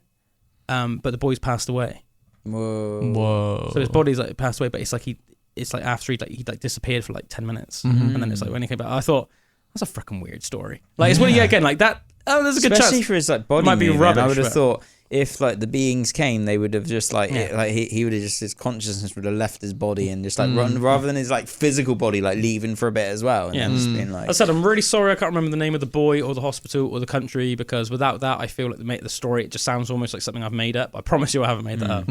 but the boy's passed away. Whoa. So his body's like passed away, but it's like after he disappeared for like 10 minutes, and then it's like when he came back, I thought, that's a freaking weird story. Like, it's when again like that. Oh, there's a good Especially chance for his like body. It might be movement. rubbish, I would have but- thought if like the beings came, they would have just like he would have just, his consciousness would have left his body and just like run, rather than his like physical body like leaving for a bit as well. And then just being like, I said, I'm really sorry I can't remember the name of the boy or the hospital or the country, because without that I feel like the story, it just sounds almost like something I've made up. I promise you I haven't made that up.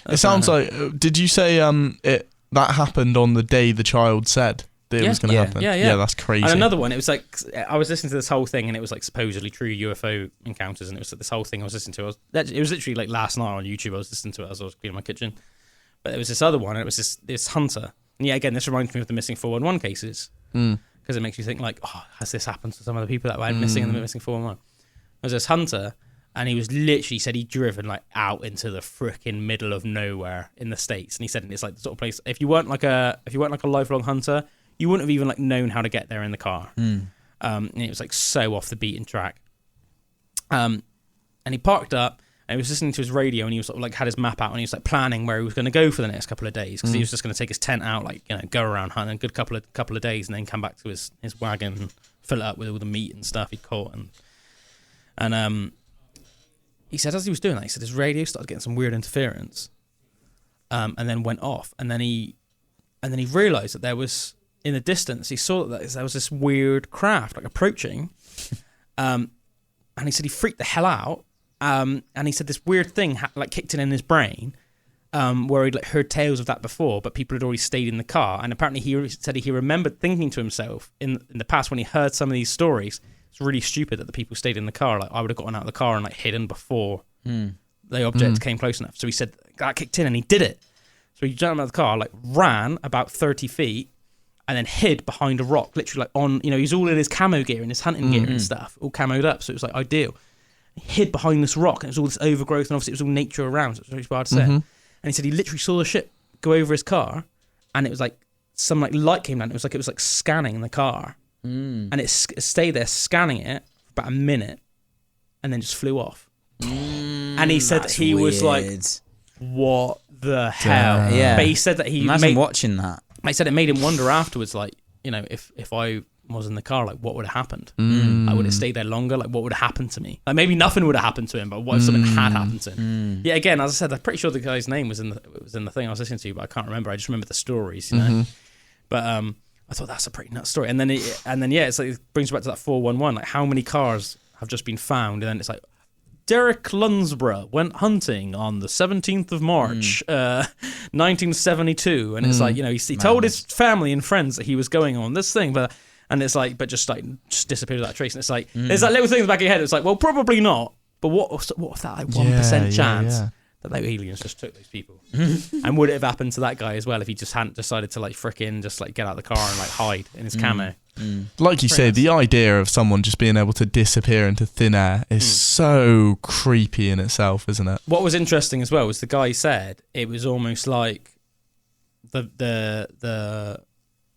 It sounds like, did you say that happened on the day the child said that it was going to happen? Yeah, that's crazy. And another one, it was like, I was listening to this whole thing, and it was like supposedly true UFO encounters, and it was like this whole thing I was listening to. It was literally like last night on YouTube. I was listening to it as I was cleaning my kitchen. But there was this other one, and it was this hunter. And yeah, again, this reminds me of the missing 411 cases, because it makes you think like, oh, has this happened to some of the people that went missing in the missing 411? There was this hunter, and he was literally said he'd driven like out into the freaking middle of nowhere in the States, and he said it's like the sort of place, if you weren't like a lifelong hunter, you wouldn't have even like known how to get there in the car. And it was like so off the beaten track. And he parked up, and he was listening to his radio, and he was sort of like had his map out, and he was like planning where he was going to go for the next couple of days, because he was just going to take his tent out, like, you know, go around hunting a good couple of days, and then come back to his wagon and fill it up with all the meat and stuff he'd caught. And he said as he was doing that, he said his radio started getting some weird interference, and then went off, and then he realised that there was, in the distance, he saw that there was this weird craft like approaching, and he said he freaked the hell out, and he said this weird thing like kicked in his brain, where he'd like heard tales of that before, but people had already stayed in the car, and apparently he said he remembered thinking to himself in the past when he heard some of these stories, it's really stupid that the people stayed in the car. Like, I would have gotten out of the car and like hidden before the object came close enough. So he said that kicked in, and he did it. So he jumped out of the car, like ran about 30 feet, and then hid behind a rock, literally like on, you know, he's all in his camo gear and his hunting gear and stuff, all camoed up, so it was like ideal. He hid behind this rock, and it was all this overgrowth, and obviously it was all nature around, so it was very hard to say. And he said he literally saw the ship go over his car, and it was like some like light came down. It was like scanning the car, and it stayed there scanning it for about a minute, and then just flew off. And he said that he was like, what the hell? Yeah. But he said that imagine watching that. I said it made him wonder afterwards, like, you know, if I was in the car, like, what would have happened? I would have stayed there longer. Like, what would have happened to me? Like, maybe nothing would have happened to him, but what if something had happened to him? Yeah, again, as I said, I'm pretty sure the guy's name was in the thing I was listening to, but I can't remember. I just remember the stories, you know. But I thought that's a pretty nuts story. And then yeah, it's like it brings you back to that 411. Like, how many cars have just been found? And then it's like Derek Lunsborough went hunting on the 17th of March, 1972. And it's like, he told his family and friends that he was going on this thing, but just disappeared without trace. And it's like, there's that little thing in the back of your head. It's like, well, probably not. But what if that 1% chance that the aliens just took those people? And would it have happened to that guy as well if he just hadn't decided to fricking just get out of the car and hide in his camo? Like you say, the idea of someone just being able to disappear into thin air is so creepy in itself, isn't it? What was interesting as well was the guy said it was almost like the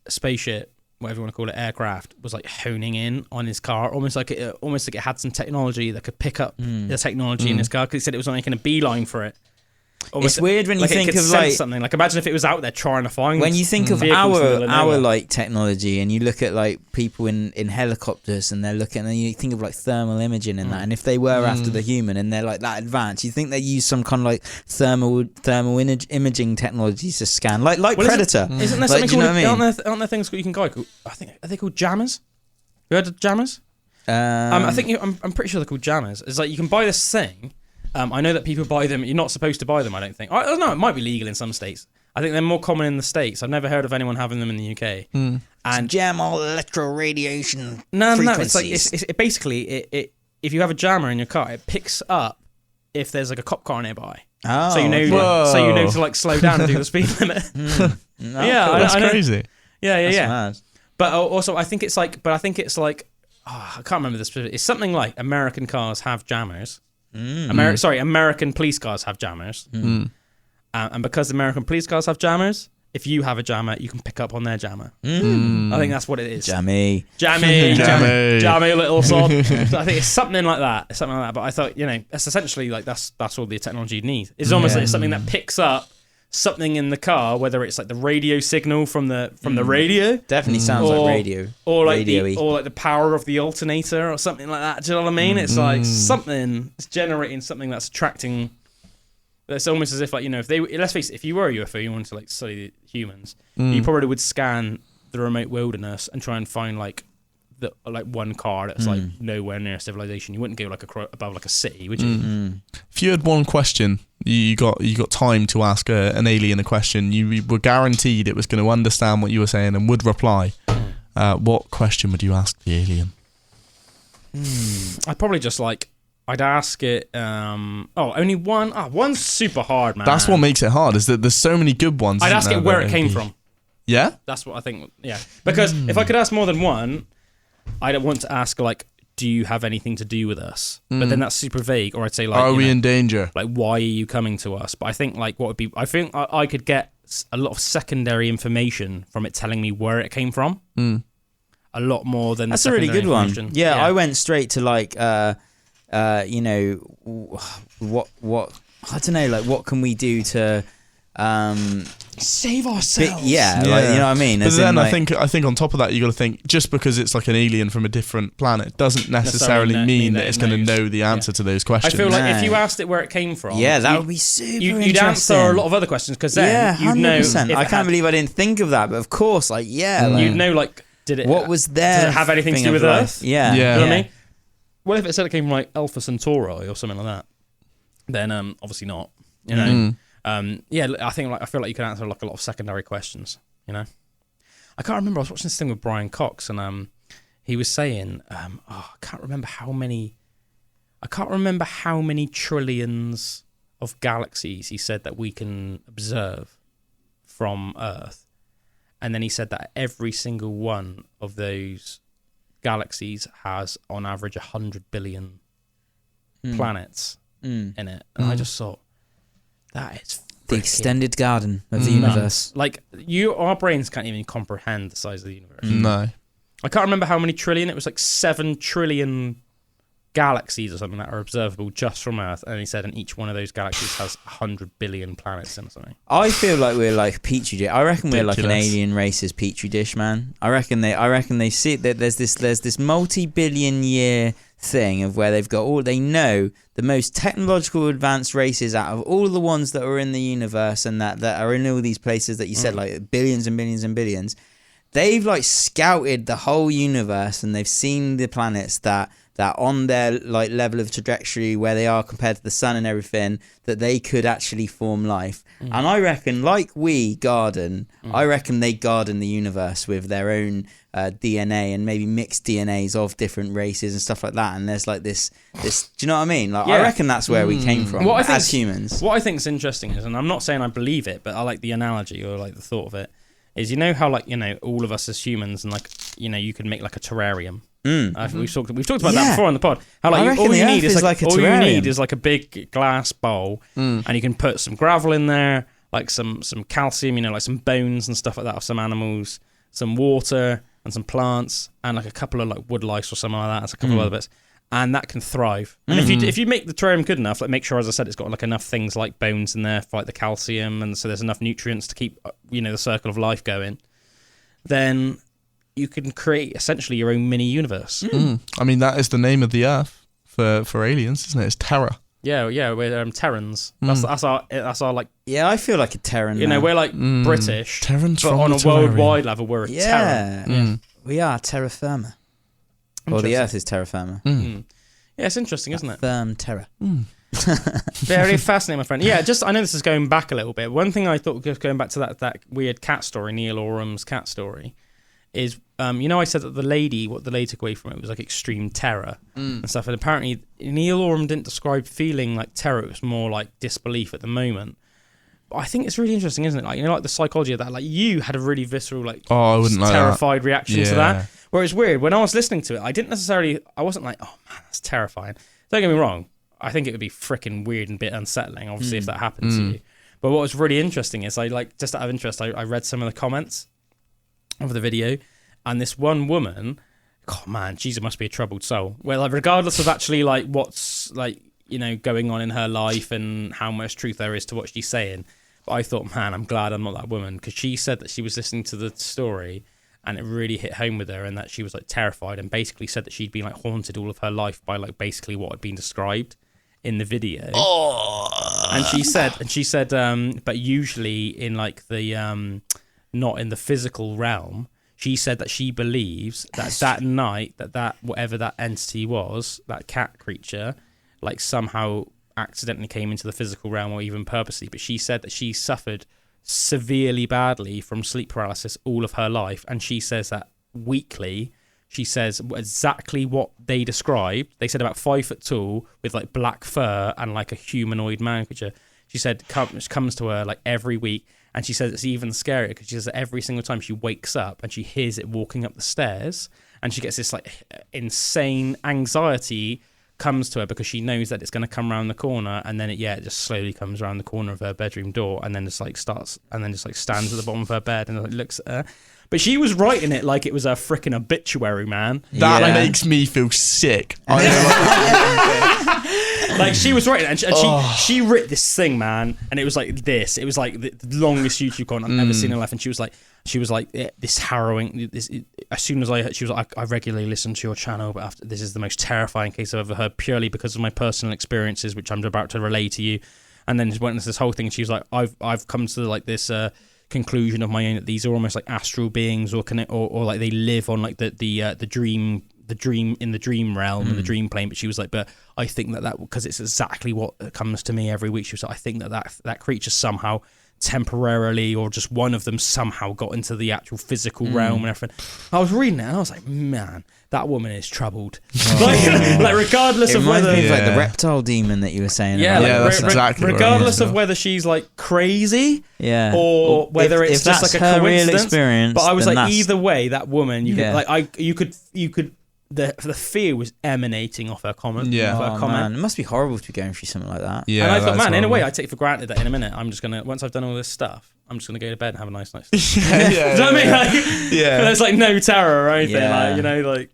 spaceship, whatever you want to call it, aircraft, was honing in on his car, almost like it had some technology that could pick up the technology in his car, because he said it was making a beeline for it. Almost, it's weird when you think of something. Imagine if it was out there trying to find. When you think of our technology, and you look at people in helicopters, and they're looking, and you think of thermal imaging and that. And if they were after the human, and they're that advanced, you think they use some kind of thermal imaging technologies to scan, like Predator. Isn't there something called? Aren't there things you can go? I think are they called jammers? You heard of jammers? I'm pretty sure they're called jammers. It's you can buy this thing. I know that people buy them. You're not supposed to buy them, I don't think. I don't know, it might be legal in some states. I think they're more common in the States. I've never heard of anyone having them in the UK. And jam all electro-radiation frequencies. It's basically, if you have a jammer in your car, it picks up if there's a cop car nearby. Oh, so you know to slow down and do the speed limit. That's crazy. Yeah. Mad. But also, I think it's I can't remember the specific. It's something like American cars have jammers. American police cars have jammers. And because American police cars have jammers, if you have a jammer, you can pick up on their jammer. I think that's what it is. Jammy little sod. I think it's something like that. But I thought, that's essentially that's all the technology you need. It's almost like something that picks up something in the car, whether it's the radio signal from the radio. Definitely sounds like radio. Or the power of the alternator or something like that. Do you know what I mean? It's something, it's generating something that's attracting. It's almost as if if they, let's face it, if you were a UFO, you wanted to study humans, you probably would scan the remote wilderness and try and find one car that's nowhere near civilization. You wouldn't go above a city, would you? If you had one question, you got time to ask an alien a question, you were guaranteed it was going to understand what you were saying and would reply. What question would you ask the alien? I'd probably just I'd ask it. Only one. One's super hard, man. That's what makes it hard. Is that there's so many good ones. I'd ask it where it came from. Yeah, that's what I think. Yeah, because if I could ask more than one, I'd want to ask do you have anything to do with us? But then that's super vague. Or I'd say are we in danger? Why are you coming to us? But I think what would be? I think I could get a lot of secondary information from it telling me where it came from. A lot more than that's a really good one. Yeah, I went straight to what I don't know, what can we do to save ourselves? You know what I mean. But then I think on top of that, you got to think just because it's an alien from a different planet doesn't necessarily mean that it's going to know the answer to those questions. I feel if you asked it where it came from, that would be super interesting. You'd answer a lot of other questions because then you'd know. I can't believe I didn't think of that, but of course, you'd know did it? What was there? Does it have anything to do with Earth? Yeah. You know what I mean? What if it said it came from Alpha Centauri or something like that? Then obviously not. You know. I feel like you can answer a lot of secondary questions. I can't remember. I was watching this thing with Brian Cox, and he was saying, I can't remember how many trillions of galaxies he said that we can observe from Earth, and then he said that every single one of those galaxies has on average 100 billion planets in it, and I just thought that is the extended garden of the universe. Our brains can't even comprehend the size of the universe. No, I can't remember how many trillion. It was 7 trillion galaxies or something that are observable just from Earth, and he said, and each one of those galaxies has 100 billion planets in or something. I feel like we're like petri dish. I reckon we're like an alien race's petri dish, man. I reckon they see that there's this multi-billion year thing of where they've got they know the most technological advanced races out of all the ones that are in the universe and that are in all these places that you said billions and billions and billions. They've scouted the whole universe and they've seen the planets that that on their like level of trajectory where they are compared to the sun and everything, that they could actually form life. And I reckon, like we garden, I reckon they garden the universe with their own DNA and maybe mixed DNAs of different races and stuff like that. And there's like this. Do you know what I mean? Like, I reckon that's where we came from as humans. What I think is interesting is, and I'm not saying I believe it, but I like the analogy or like the thought of it, is, you know how like, you know, all of us as humans, and like, you know, you can make like a terrarium. We've talked about that before on the pod. How like all you need is like a big glass bowl, and you can put some gravel in there, like some calcium, you know, like some bones and stuff like that of some animals, some water and some plants, and like a couple of like wood lice or something like that, and a couple of other bits, and that can thrive. And if you make the terrarium good enough, like make sure, as I said, it's got like enough things like bones in there for like the calcium, and so there's enough nutrients to keep, you know, the circle of life going, then you can create essentially your own mini universe. I mean, that is the name of the Earth for aliens, isn't it? It's Terra. Yeah, we're Terrans. That's our like. Yeah, I feel like a Terran. You know, we're like British, Terrans, but on a worldwide level, we're a Terran. We are terra firma. Well, the Earth is terra firma. Yeah, it's interesting, isn't it? Firm terra. Very fascinating, my friend. Yeah, just I know this is going back a little bit. One thing I thought, just going back to that weird cat story, Neil Oram's cat story, is you know, I said that what the lady took away from it was like extreme terror and stuff, and apparently Neil Oram didn't describe feeling like terror, it was more like disbelief at the moment. But I think it's really interesting, isn't it? Like, you know, like the psychology of that, like you had a really visceral, like, I wouldn't like terrified reaction to that. Yeah. Whereas weird, when I was listening to it, I wasn't like, oh man, that's terrifying. Don't get me wrong, I think it would be freaking weird and a bit unsettling, obviously, if that happened to you. But what was really interesting is, I like, just out of interest, I read some of the comments of the video, and this one woman, oh man, Jesus must be a troubled soul. Well, like, regardless of actually like what's like, you know, going on in her life and how much truth there is to what she's saying, but I thought, man, I'm glad I'm not that woman, because she said that she was listening to the story and it really hit home with her, and that she was like terrified, and basically said that she'd been like haunted all of her life by like basically what had been described in the video. And she said, but usually in like the not in the physical realm. She said that she believes that night that whatever that entity was, that cat creature, like somehow accidentally came into the physical realm, or even purposely. But she said that she suffered severely badly from sleep paralysis all of her life, and she says that weekly. She says exactly what they described. They said about 5 foot tall with like black fur and like a humanoid man creature. She said comes to her like every week. And she says it's even scarier because she says that every single time she wakes up and she hears it walking up the stairs, and she gets this like insane anxiety comes to her because she knows that it's going to come around the corner, and then it just slowly comes around the corner of her bedroom door, and then just like stands at the bottom of her bed and like looks at her. But she was writing it like it was a freaking obituary, man. That makes me feel sick. Like, she was writing it, and she writ this thing, man, and it was like this. It was like the longest YouTube content I've ever seen in her life, and she was like this harrowing. As soon as I heard, she was like, I regularly listen to your channel, but after this is the most terrifying case I've ever heard, purely because of my personal experiences, which I'm about to relay to you. And then she went into this whole thing, and she was like, I've come to like this conclusion of my own that these are almost like astral beings, or like they live on like the dream in the dream realm and the dream plane. But she was like, but I think that because it's exactly what comes to me every week. She was like, I think that creature somehow temporarily, or just one of them somehow got into the actual physical realm and everything. I was reading it and I was like, man, that woman is troubled. like regardless of whether like the reptile demon that you were saying. Yeah, about. That's exactly regardless of whether she's like crazy, or whether it's just like a coincidence. Real experience, but I was like, either way, that woman, you could. The fear was emanating off her comment. Yeah. Man, it must be horrible to be going through something like that. Yeah, and I thought, man, in a way, I take for granted that in a minute, I'm just gonna, once I've done all this stuff, I'm just gonna go to bed and have a nice night's sleep. Yeah, Do you know what I mean? Like, there's like no terror or anything. Yeah. Like, you know, like.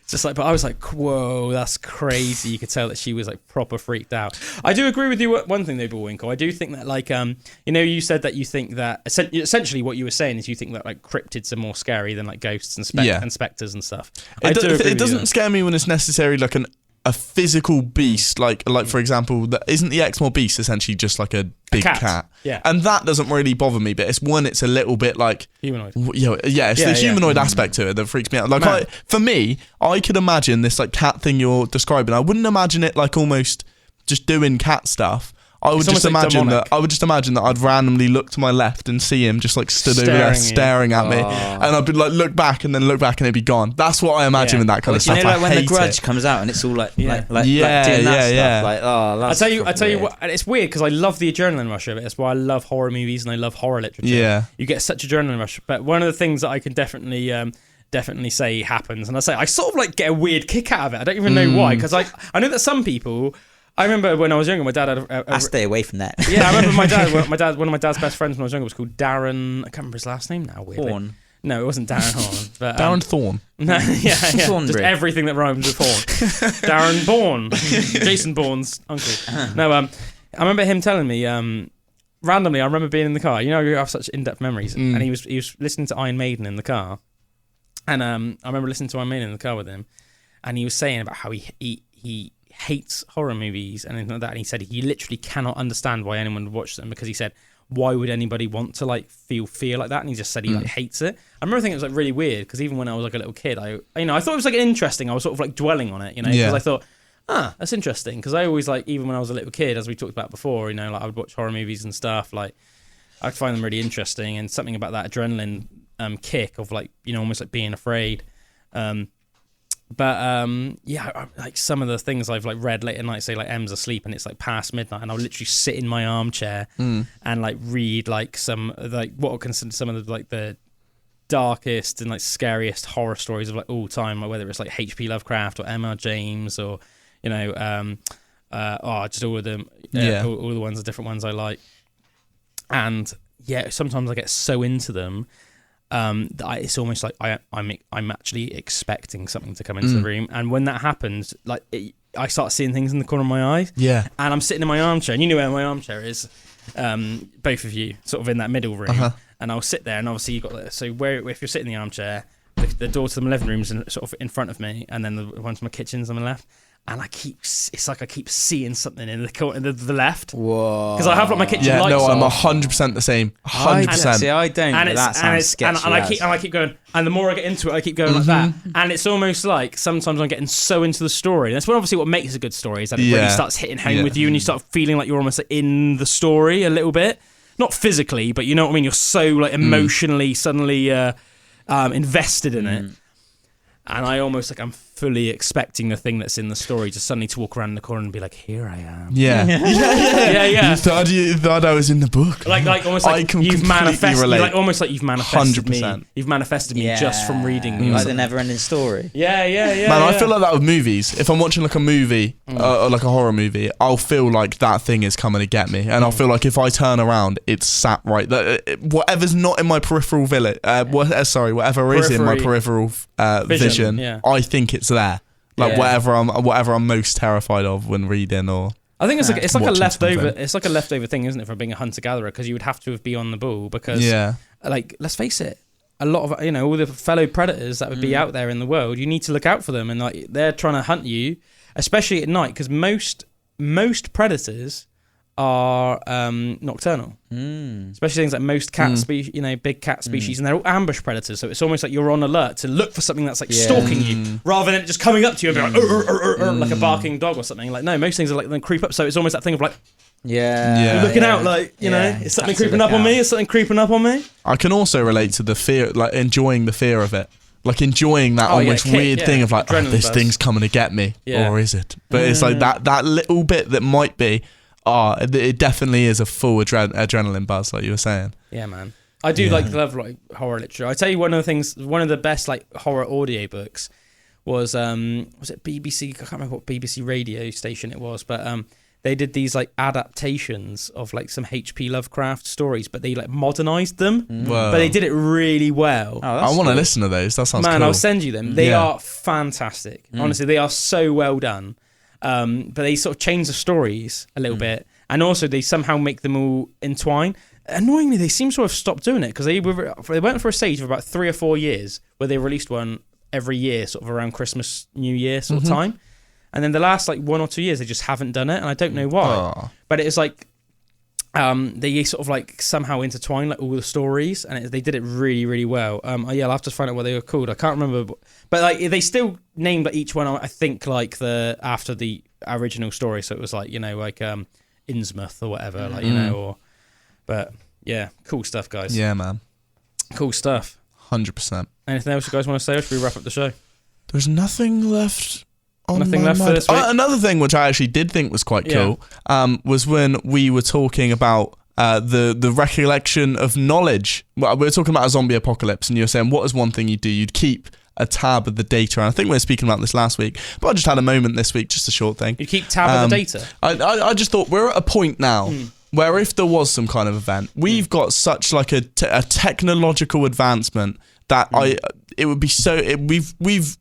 Just like, but I was like, whoa, that's crazy. You could tell that she was like proper freaked out. I do agree with you. One thing though, Bullwinkle, I do think that like, you know, you said that you think that essentially what you were saying is you think that like cryptids are more scary than like ghosts and specters and stuff. It doesn't scare me when it's necessarily like an a physical beast, like for example, isn't the Exmoor beast essentially just like a big cat? Yeah. And that doesn't really bother me, but it's a little bit like humanoid. It's the humanoid aspect to it that freaks me out. Like for me, I could imagine this like cat thing you're describing. I wouldn't imagine it like almost just doing cat stuff. I would just imagine that I'd randomly look to my left and see him just like stood over there staring at me, and I'd be like look back and it'd be gone. That's what I imagine with that kind of stuff. You know, like when The Grudge comes out and it's all like doing that stuff. Like, that's I tell you what, and it's weird because I love the adrenaline rush of it. That's why I love horror movies and I love horror literature. Yeah, you get such adrenaline rush. But one of the things that I can definitely say happens, and I sort of like get a weird kick out of it. I don't even know why, because I know that some people. I remember when I was younger, my dad had I stay away from that. Yeah, I remember one of my dad's best friends when I was younger was called Darren. I can't remember his last name now. Weirdly. Horn. No, it wasn't Darren Horn. But, Darren Thorne. No, yeah. Just everything that rhymes with Horn. Darren Bourne. Jason Bourne's uncle. No, I remember him telling me, randomly, I remember being in the car. You know, you have such in-depth memories. And he was listening to Iron Maiden in the car. And I remember listening to Iron Maiden in the car with him. And he was saying about how he hates horror movies and anything like that, and he said he literally cannot understand why anyone would watch them, because he said, why would anybody want to like feel fear like that? And he just said he like hates it. I remember thinking it was like really weird, because even when I was like a little kid, I thought it was like interesting. I was sort of like dwelling on it, because I thought, that's interesting, because I always like, even when I was a little kid, as we talked about before, like I would watch horror movies and stuff, like I'd find them really interesting, and something about that adrenaline kick of like, almost like being afraid. But like some of the things I've like read late at night, say like Em's asleep and it's like past midnight, and I'll literally sit in my armchair and like read like some like what I consider some of the like the darkest and like scariest horror stories of like all time, like whether it's like H.P. Lovecraft or M.R. James or just all of them, all the ones, the different ones I like, and sometimes I get so into them. It's almost like I'm actually expecting something to come into the room, and when that happens, like I start seeing things in the corner of my eyes. Yeah, and I'm sitting in my armchair, and you know where my armchair is, both of you, sort of in that middle room, and I'll sit there, and obviously you got if you're sitting in the armchair, the door to the living room is sort of in front of me, and then the one to my kitchen's on the left. And I keep seeing something in the corner, the left. Whoa! Because I have like my kitchen lights on. I'm 100% the same. 100%. See, I don't. And that sounds sketchy. And I keep going. And the more I get into it, I keep going like that. And it's almost like sometimes I'm getting so into the story. And that's obviously what makes a good story, is that it really starts hitting home with you, and you start feeling like you're almost like in the story a little bit, not physically, but you know what I mean. You're so like emotionally suddenly invested in it. And I almost like I'm fully expecting the thing that's in the story just suddenly to walk around the corner and be like, here I am. Yeah. You thought I was in the book. Like almost like you've manifested, like almost like you've manifested 100%. Me. You've manifested me just from reading me. Like the never-ending story. Yeah. Man, I feel like that with movies. If I'm watching like a movie, or like a horror movie, I'll feel like that thing is coming to get me, and I'll feel like if I turn around, it's sat right. Whatever's not in my peripheral whatever is in my peripheral vision, I think it's there. Like whatever I'm most terrified of when reading, or I think it's like a leftover. Something. It's like a leftover thing, isn't it, from being a hunter gatherer? Because you would have to be on the ball. Because like, let's face it, a lot of all the fellow predators that would be out there in the world, you need to look out for them, and like they're trying to hunt you, especially at night, because most predators are nocturnal, especially things like most cat species, big cat species, and they're all ambush predators. So it's almost like you're on alert to look for something that's like stalking you, rather than it just coming up to you and being like, like a barking dog or something. Like, no, most things are like then creep up. So it's almost that thing of like, you're looking out, like is something creeping up on me? Is something creeping up on me? I can also relate to the fear, like enjoying the fear of it. Like enjoying that almost weird thing of like, this thing's coming to get me, or is it? But it's like that little bit that might be. It definitely is a full adrenaline buzz, like you were saying. Yeah, man. I do love like horror literature. I tell you, one of the best like horror audiobooks was it BBC? I can't remember what BBC radio station it was, but they did these like adaptations of like some H.P. Lovecraft stories, but they like modernized them. But they did it really well. I want to listen to those. That sounds cool. Man, I'll send you them. They are fantastic. Honestly, they are so well done. But they sort of change the stories a little bit, and also they somehow make them all entwine. Annoyingly, they seem to have stopped doing it, because they went for a stage of about 3 or 4 years where they released one every year, sort of around Christmas, New Year sort of time. And then the last like 1 or 2 years, they just haven't done it, and I don't know why. Oh. But it's like they sort of like somehow intertwine like all the stories, and they did it really, really well. I'll have to find out what they were called. I can't remember, but like they still named like each one. I think like after the original story, so it was like like Innsmouth or whatever, like but yeah, cool stuff, guys. Yeah, man. Cool stuff. 100%. Anything else you guys want to say, or should we wrap up the show? There's nothing left. Nothing left for this week? Another thing which I actually did think was quite cool was when we were talking about the recollection of knowledge. Well, we were talking about a zombie apocalypse, and you were saying, what is one thing you'd do? You'd keep a tab of the data. And I think we were speaking about this last week, but I just had a moment this week, just a short thing. You keep tab of the data? I just thought we're at a point now where if there was some kind of event, we've got such like a technological advancement that it would be so... We've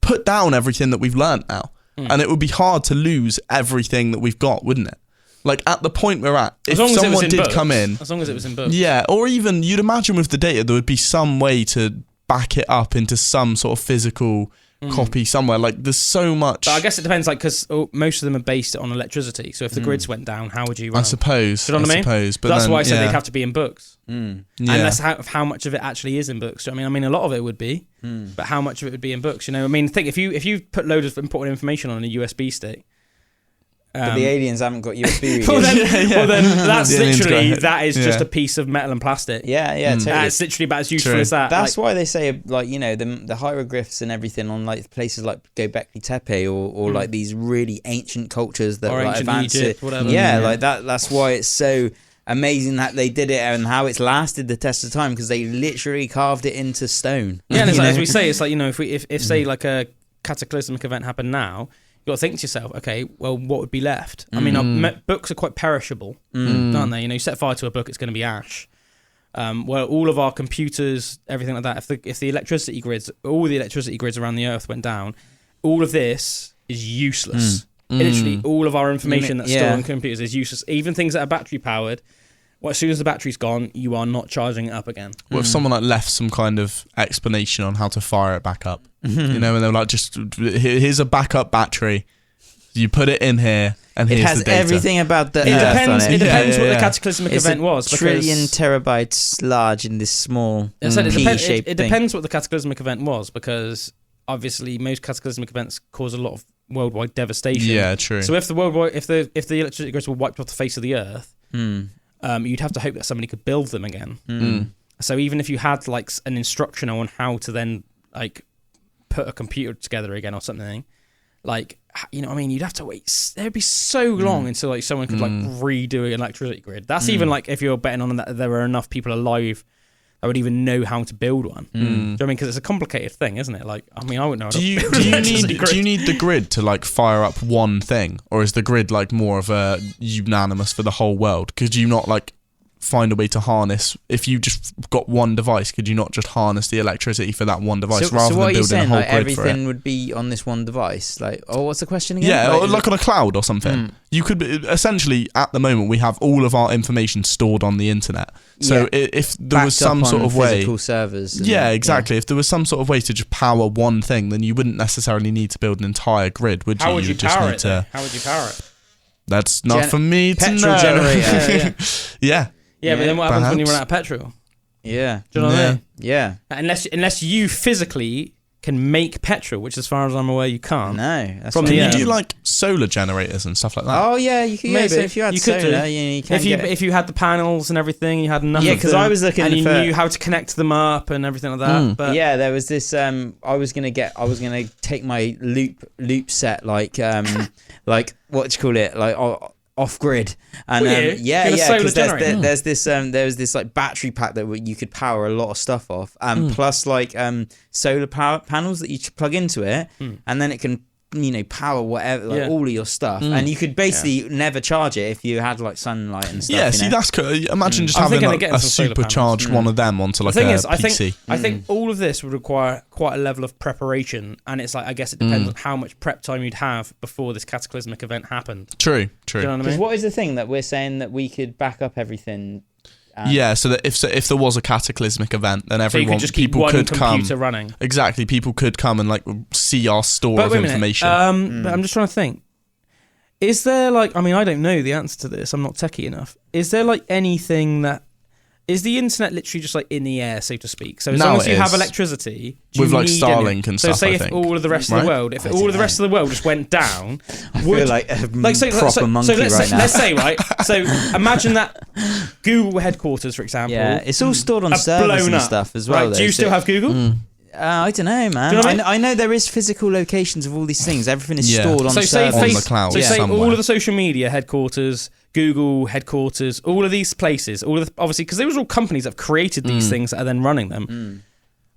put down everything that we've learnt now, and it would be hard to lose everything that we've got, wouldn't it? Like at the point we're at, if someone did come in, as long as it was in books, or even you'd imagine with the data there would be some way to back it up into some sort of physical copy somewhere. Like there's so much. But I guess it depends, like because most of them are based on electricity. So if the grids went down, how would you run? I suppose. Do you know what I mean? Suppose, but that's then, why I said they'd have to be in books. Unless how much of it actually is in books. Do you know what I mean? A lot of it would be, but how much of it would be in books? I mean, think if you put loads of important information on a USB stick. But the aliens haven't got USB readers. well, then that's literally just Yeah. a piece of metal and plastic. Yeah, totally. That's literally about as useful True. as that. That's why they say, like, the hieroglyphs and everything on like places like Göbekli Tepe or like these really ancient cultures that Or like ancient advance Egypt, it. whatever. Yeah, like that. That's why it's so amazing that they did it and how it's lasted the test of time, because they literally carved it into stone. Yeah, and it's like, as we say, it's like if say like a cataclysmic event happened now, you've got to think to yourself, okay, well, what would be left? I mean, books are quite perishable, aren't they? You set fire to a book, it's going to be ash. Well, all of our computers, everything like that, if the electricity grids, all the electricity grids around the earth went down, all of this is useless. Literally, all of our information that's stored on computers is useless. Even things that are battery powered. Well, as soon as the battery's gone, you are not charging it up again. What if someone like left some kind of explanation on how to fire it back up? And they were like, just here's a backup battery. You put it in here, and It here's has the data. everything about the It Earth depends. on It it. depends what the cataclysmic event was. It's a trillion terabytes large in this small pea-shaped it depends what the cataclysmic event was, because obviously most cataclysmic events cause a lot of worldwide devastation. Yeah, true. So if the electricity grids were wiped off the face of the earth, you'd have to hope that somebody could build them again. So even if you had like an instruction on how to then like put a computer together again or something, like, what I mean, you'd have to wait. There'd be so long until like someone could like redo an electricity grid. That's even like if you're betting on that there are enough people alive that would even know how to build one. Do you know what I mean? Because it's a complicated thing, isn't it? Like, I mean, I wouldn't know. Do you need the grid to like fire up one thing, or is the grid like more of a unanimous for the whole world? Could you not like find a way to harness, if you just got one device, could you not just harness the electricity for that one device rather than building a whole grid everything for it? Would be on this one device? Like, what's the question again? Yeah, or like on a cloud or something. You could essentially, at the moment, we have all of our information stored on the internet. So if there was some sort of way, physical servers. Yeah, exactly. If there was some sort of way to just power one thing, then you wouldn't necessarily need to build an entire grid, would you? How would you just power need it? to. How would you power it? That's not for me to know. Petrol generator. Yeah. Yeah, but then what happens when you perhaps. run out of petrol? Yeah. Do you know what I mean? Yeah. Unless you physically can make petrol, which as far as I'm aware you can't. No. That's From right. the Can you do like solar generators and stuff like that? Oh yeah, you could. Yeah, Maybe. so if you had You could solar, do. you can If you had the panels and everything, you had enough. Yeah, of 'cause them, I was looking and you for- knew how to connect them up and everything like that. But yeah, there was this. I was gonna take my loop set like like what do you call it, like off grid, and because there was this like battery pack that you could power a lot of stuff off, plus like solar power panels that you plug into it, and then it can power whatever, like all of your stuff, and you could basically never charge it if you had like sunlight and stuff. Yeah, see, that's cool. Imagine just I'm having thinking of like, getting a some solar supercharged one of them onto like the thing a is, PC. I think all of this would require quite a level of preparation, and it's like I guess it depends on how much prep time you'd have before this cataclysmic event happened. True. Do you know what I Because mean? what is the thing that we're saying that we could back up everything So that if there was a cataclysmic event, then So you everyone could just keep people one could computer come. running. Exactly, people could come and like see our store But of wait a minute. information. But I'm just trying to think. Is there like, I mean, I don't know the answer to this. I'm not techie enough. Is there like anything that, is the internet literally just like in the air, so to speak? So as Now long as it you have is. electricity, do With, you like, need Starlink any? and so stuff, say I if think. all of the rest of Right? the world, if all of the rest of the world just went down, I would feel like a proper monkey let's right say, now. Let's say, right. So imagine that Google headquarters, for example, Yeah, it's all stored on are servers blown and up, stuff as well. Right? Do you still have Google? I don't know, man. Do you know what I mean? I know there is physical locations of all these things. Everything is Yeah. stored on So say servers. On the cloud So say somewhere. all of the social media headquarters, Google headquarters, all of these places, all of the, obviously because they were all companies that have created these things that are then running them.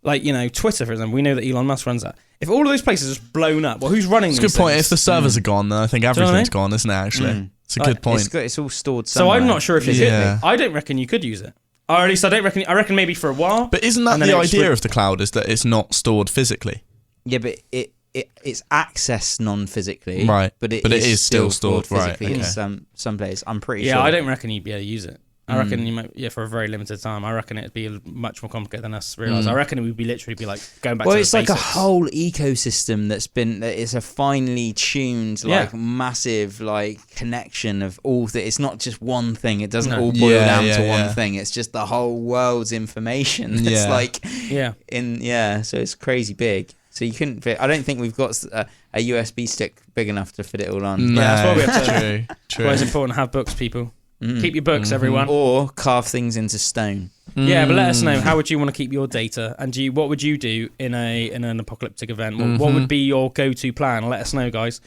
Like, you know, Twitter, for example, we know that Elon Musk runs that. If all of those places are just blown up, well, who's running It's a these good point. things? If the servers are gone, then I think know what I everything's mean? gone, isn't it? Actually, it's a Like, good point. It's all stored So somewhere. I'm not sure if you Yeah. could. I don't reckon you could use it. Or at least I reckon maybe for a while. But isn't that and then the it just idea would- of the cloud? Is that it's not stored physically? Yeah, but it's accessed non-physically. Right. But it is still stored, right, physically in okay. some place. I'm pretty Yeah, sure. I don't reckon you'd be able to use it. I reckon you might, for a very limited time. I reckon it'd be much more complicated than us realise. I reckon it would be literally be like going back Well, to it's the like a basics. whole ecosystem it's a finely tuned, like massive, like connection of all. It's not just one thing. It doesn't all boil down to one thing. It's just the whole world's information. It's Yeah. like Yeah. So it's crazy big. So you couldn't fit. I don't think we've got a USB stick big enough to fit it all on. No, that's why we have to- true. True. Well, it's important to have books, people. Keep your books, everyone. Or carve things into stone. Yeah, but let us know, how would you want to keep your data, and what would you do in an apocalyptic event? What would be your go-to plan? Let us know, guys.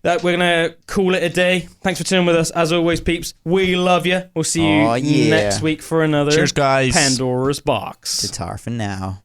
We're gonna call it a day. Thanks for tuning with us, as always, peeps. We love you. We'll see you next week for another Cheers, guys. Pandora's Box. Tatar for now.